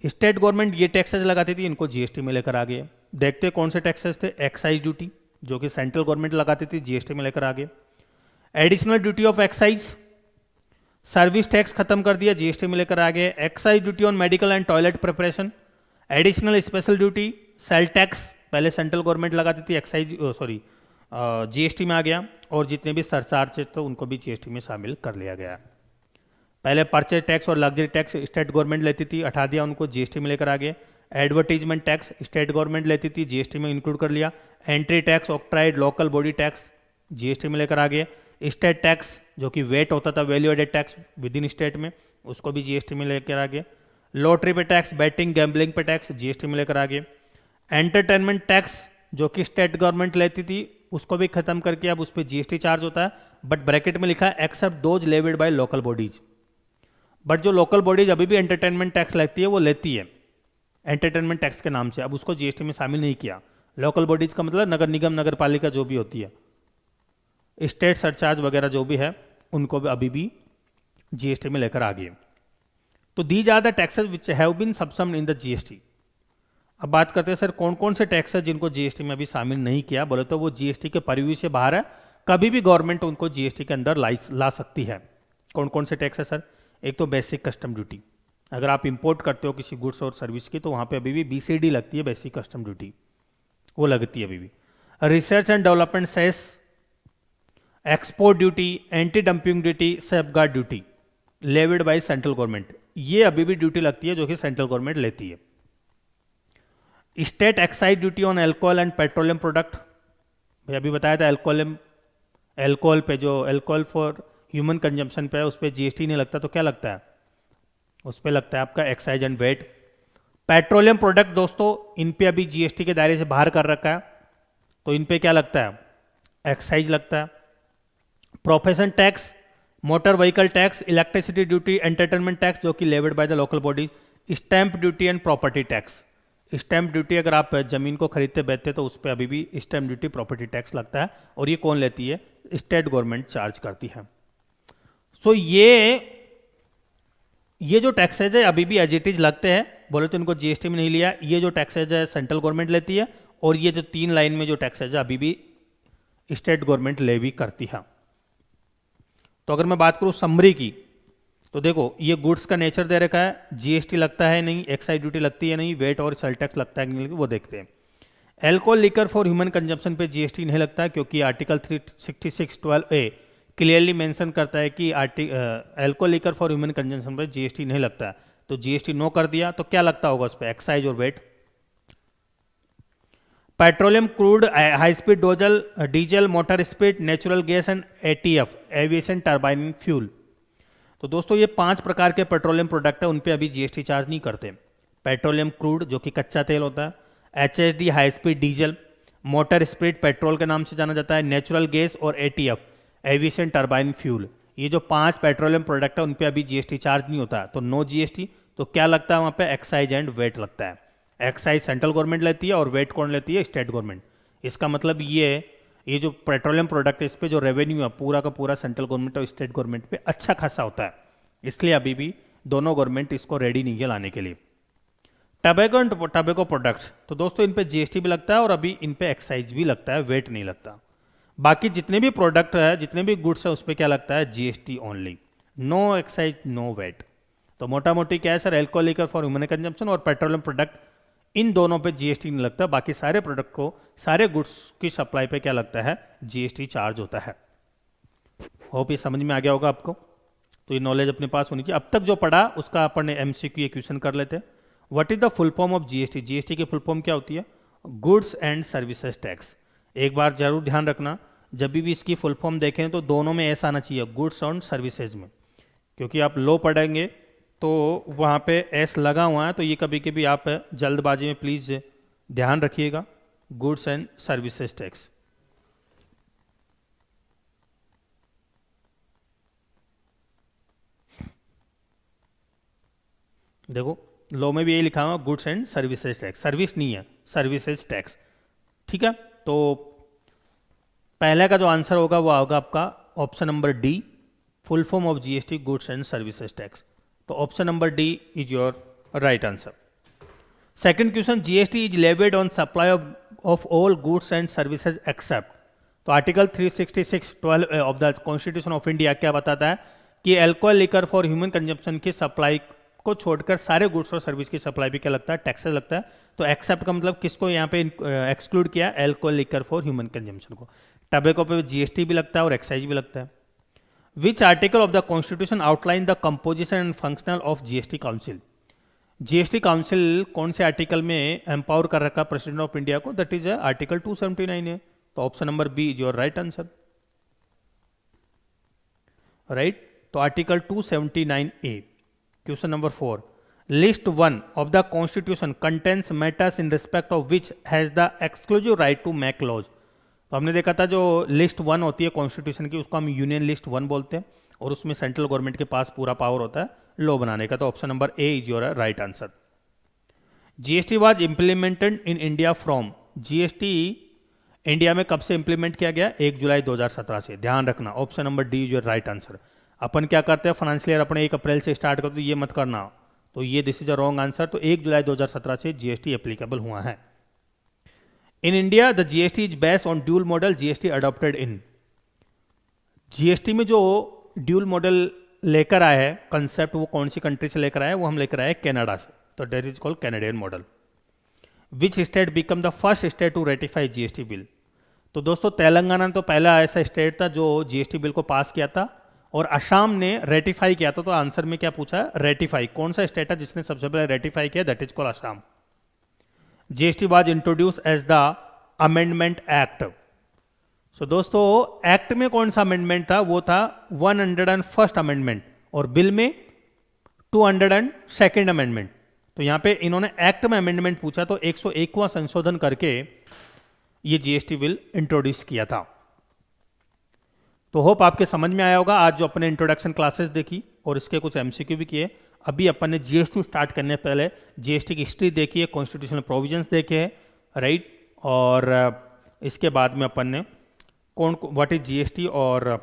S1: स्टेट गवर्नमेंट ये टैक्सेस लगाती थी, इनको जीएसटी में लेकर आ गए। देखते कौन से टैक्सेस थे? एक्साइज ड्यूटी, जो कि सेंट्रल गवर्नमेंट लगाती थी, जीएसटी में लेकर आ गए। Additional duty of excise, service tax खत्म कर दिया, जीएसटी में लेकर आ गए। Excise duty on medical and toilet preparation, additional special duty, sale tax, पहले सेंट्रल गवर्नमेंट लगाती थी, एक्साइज सॉरी जीएसटी में आ गया। और जितने भी सरचार्जेस थे उनको भी जीएसटी में शामिल कर लिया गया। पहले परचेज टैक्स और लग्जरी टैक्स स्टेट गवर्नमेंट लेती थी, हटा दिया उनको, जीएसटी में लेकर आ गए। एडवर्टीजमेंट टैक्स स्टेट गवर्नमेंट लेती थी, जीएसटी में इंक्लूड कर लिया। Entry tax, octroi, local body tax, GST में लेकर आ गए। स्टेट टैक्स जो कि वेट होता था, value added tax within state में, उसको भी जीएसटी में लेकर आ गए। लॉटरी पे टैक्स, बैटिंग, गैम्बलिंग पे टैक्स, जीएसटी में लेकर आ गए। एंटरटेनमेंट टैक्स जो कि स्टेट गवर्नमेंट लेती थी उसको भी खत्म करके अब उस पर जीएसटी चार्ज होता है, बट ब्रैकेट में लिखा है except those levied by local bodies. But जो लोकल बॉडीज अभी भी एंटरटेनमेंट टैक्स लेती है वो लेती है एंटरटेनमेंट टैक्स के नाम से, अब उसको जीएसटी में शामिल नहीं किया। लोकल बॉडीज का मतलब नगर निगम, नगर पालिका जो भी होती है, स्टेट सरचार्ज वगैरह जो भी है, उनको भी अभी भी जीएसटी में लेकर आ गए। तो these are the taxes which have been subsumed in the GST. अब बात करते हैं सर कौन कौन से टैक्स है जिनको जीएसटी में अभी शामिल नहीं किया। बोले तो वो जीएसटी के परिव्यू से बाहर है, कभी भी गवर्नमेंट उनको जीएसटी के अंदर ला सकती है। कौन कौन से टैक्स है सर? एक तो बेसिक कस्टम ड्यूटी, अगर आप इंपोर्ट करते हो किसी गुड्स और सर्विस की तो वहां पे अभी भी बीसीडी लगती है, बेसिक कस्टम ड्यूटी वो लगती है अभी भी। Research and development cess, export duty, anti dumping duty, safeguard duty levied by central government, ये अभी भी ड्यूटी लगती है जो कि सेंट्रल गवर्नमेंट लेती है। State excise duty on alcohol and petroleum product, भाई अभी बताया था एल्कोहल पे, जो एल्कोहल फॉर ह्यूमन कंजम्पशन पे है उस पर जीएसटी नहीं लगता, तो क्या लगता है? उस पर लगता है आपका excise and VAT. Petroleum product दोस्तों इन पे अभी जीएसटी के दायरे से बाहर कर रखा है, तो इन पे क्या लगता है? एक्साइज लगता है। Profession tax, motor vehicle tax, electricity duty, entertainment tax जो कि levied by the local bodies, stamp duty and property tax. Stamp duty अगर आप जमीन को खरीदते बेचते तो उस पर अभी भी स्टैंप ड्यूटी, प्रॉपर्टी टैक्स लगता है, और ये कौन लेती है? स्टेट गवर्नमेंट चार्ज करती है। सो ये जो टैक्सेज है अभी भी एज इट इज लगते हैं, बोले तो इनको जीएसटी में नहीं लिया। ये जो टैक्सेज है सेंट्रल गवर्नमेंट लेती है, और ये जो 3 लाइन में जो टैक्सेज है अभी भी स्टेट गवर्नमेंट लेवी करती है। तो अगर मैं बात करूं समरी की, तो देखो ये गुड्स का नेचर दे रखा है, जीएसटी लगता है नहीं, एक्साइज ड्यूटी लगती है नहीं, वेट और सेल टैक्स लगता है नहीं, वो देखते हैं। Alcohol liquor for human consumption पे जीएसटी नहीं लगता है, क्योंकि आर्टिकल 366(12)(a) क्लियरली मेंशन करता है कि alcohol liquor for human consumption पे जीएसटी नहीं लगता है, तो जीएसटी नो कर दिया, तो क्या लगता होगा उस पर? एक्साइज और VAT. Petroleum crude, high speed diesel, motor speed, natural gas and ATF, aviation turbine fuel. तो दोस्तों ये 5 प्रकार के पेट्रोलियम प्रोडक्ट है, उन पे अभी जीएसटी चार्ज नहीं करते। पेट्रोलियम क्रूड जो कि कच्चा तेल होता है, HSD high speed diesel, motor speed petrol के नाम से जाना जाता है, नेचुरल गैस और एटीएफ एविएशन टर्बाइन फ्यूल, ये जो 5 पेट्रोलियम प्रोडक्ट है उन पे अभी जीएसटी चार्ज नहीं होता, तो नो जीएसटी। तो क्या लगता है वहां पे? एक्साइज एंड वेट लगता है। एक्साइज सेंट्रल गवर्नमेंट लेती है और वेट कौन लेती है? State government. इसका मतलब ये जो पेट्रोलियम प्रोडक्ट है इस पे जो रेवेन्यू है पूरा का पूरा सेंट्रल गवर्नमेंट और स्टेट गवर्नमेंट पे अच्छा खासा होता है, इसलिए अभी भी दोनों गवर्नमेंट इसको रेडी नहीं है लाने के लिए। टबैको एंड टबैको प्रोडक्ट्स, तो दोस्तों इन पे जीएसटी भी लगता है और अभी इन पे एक्साइज भी लगता है, वेट नहीं लगता। बाकी जितने भी प्रोडक्ट है, जितने भी गुड्स है उस पर क्या लगता है? GST only, no excise no VAT. तो मोटा मोटी क्या है sir? Alcohol liquor for human consumption और पेट्रोलियम प्रोडक्ट, इन दोनों पे जीएसटी नहीं लगता, बाकी सारे प्रोडक्ट को, सारे गुड्स की सप्लाई पे क्या लगता है? जीएसटी चार्ज होता है। होप ये समझ में आ गया होगा आपको, तो ये नॉलेज अपने पास होनी चाहिए। अब तक जो पढ़ा उसका अपन ने एमसीक्यू क्वेश्चन कर लेते हैं। What is the full form of GST? GST की फुल फॉर्म क्या होती है? Goods and services tax. एक बार जरूर ध्यान रखना, जब भी इसकी फुल फॉर्म देखें तो दोनों में ऐसा आना चाहिए, गुड्स और सर्विसेज में, क्योंकि आप लो पढ़ेंगे तो वहाँ पे एस लगा हुआ है, तो ये कभी कभी आप जल्दबाजी में प्लीज़ ध्यान रखिएगा। गुड्स एंड सर्विसेज टैक्स, देखो लॉ में भी यही लिखा हुआ, goods and services tax, service नहीं है, सर्विसेज टैक्स। ठीक है, तो पहले का जो आंसर होगा वो होगा आपका option number D, full form of GST goods and services tax. तो option number D is your right answer. Second question, GST is levied on supply of all goods and services except. तो article 366(12) of the constitution of India क्या बताता है कि alcohol liquor for human consumption की supply को छोड़कर सारे goods और सर्विस की सप्लाई भी क्या लगता है? टैक्सेस लगता है। तो एक्सेप्ट का मतलब किसको यहाँ पे एक्सक्लूड किया? Alcohol liquor for human consumption को। टबैको पे जीएसटी भी लगता है और एक्साइज भी लगता है। Which article of the constitution outline the composition and functional of GST council? GST council कौन से आर्टिकल में एम्पावर कर रखा प्रेसिडेंट ऑफ इंडिया को? दैट इज आर्टिकल 279 है। तो option number B is your right answer. Right, तो article 279A। Question number 4, list 1 of the constitution contains matters in respect of which has the exclusive right to make laws. तो हमने देखा था जो list 1 होती है कॉन्स्टिट्यूशन की, उसको हम यूनियन लिस्ट 1 बोलते हैं, और उसमें सेंट्रल गवर्नमेंट के पास पूरा पावर होता है लॉ बनाने का। तो option number A is your right answer. GST was implemented in India from, GST India में कब से इंप्लीमेंट किया गया? 1 जुलाई 2017 से। ध्यान रखना option number D is your right answer. अपन क्या करते हैं फाइनेंशियल ईयर अपने 1 अप्रैल से स्टार्ट करते, तो ये मत करना, तो ये this is a wrong answer. तो 1 जुलाई 2017 से जीएसटी एप्लीकेबल हुआ है। In India the GST is based on dual model GST adopted in, GST में जो ड्यूल मॉडल लेकर आया है कंसेप्ट, वो कौन सी कंट्री से लेकर आया है? वो हम लेकर आए कनाडा से, तो that is called Canadian model. Which state become the first state to ratify GST bill? तो दोस्तों तेलंगाना तो पहला ऐसा स्टेट था जो जीएसटी बिल को पास किया था, और असम ने रेटिफाई किया था। तो आंसर में क्या पूछा है? रेटिफाई। कौन सा स्टेट है जिसने सबसे पहले रेटिफाई किया? That is called Assam. GST was introduce as the amendment act. So दोस्तों एक्ट में कौन सा अमेंडमेंट था? वो था 101st अमेंडमेंट, और बिल में 202nd अमेंडमेंट। तो यहां पे इन्होंने एक्ट में अमेंडमेंट पूछा, तो 101वां संशोधन करके ये जीएसटी बिल इंट्रोड्यूस किया था। तो होप आपके समझ में आया होगा। आज जो अपने इंट्रोडक्शन क्लासेस देखी और इसके कुछ एमसीक्यू भी किए। अभी अपन ने जीएसटी स्टार्ट करने पहले जीएसटी की हिस्ट्री देखी है, कॉन्स्टिट्यूशनल प्रोविजंस देखे हैं, राइट। और इसके बाद में अपन ने व्हाट इज जीएसटी और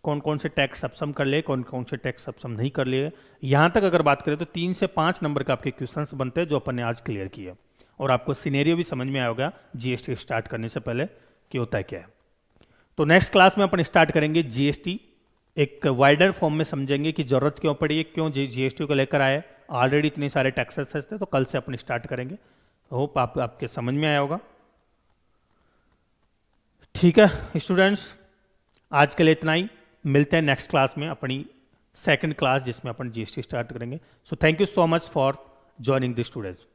S1: कौन कौन से टैक्स सब्सम कर लिए, कौन कौन से टैक्स सब्सम नहीं कर लिए। यहाँ तक अगर बात करें तो 3 से 5 नंबर के आपके क्वेश्चंस बनते हैं जो अपन ने आज क्लियर किए, और आपको सिनेरियो भी समझ में आया होगा जीएसटी स्टार्ट करने से पहले कि होता है क्या है। तो नेक्स्ट क्लास में अपन स्टार्ट करेंगे जीएसटी, एक वाइडर फॉर्म में समझेंगे कि जरूरत क्यों पड़ी है, क्यों जीएसटी को लेकर आए। ऑलरेडी इतने सारे टैक्सेस थे, तो कल से अपन स्टार्ट करेंगे। होप आपके समझ में आया होगा। ठीक है स्टूडेंट्स, आज के लिए इतना ही। मिलते हैं नेक्स्ट क्लास में, अपनी सेकंड क्लास जिसमें अपन जीएसटी स्टार्ट करेंगे। So thank you so much for joining this students.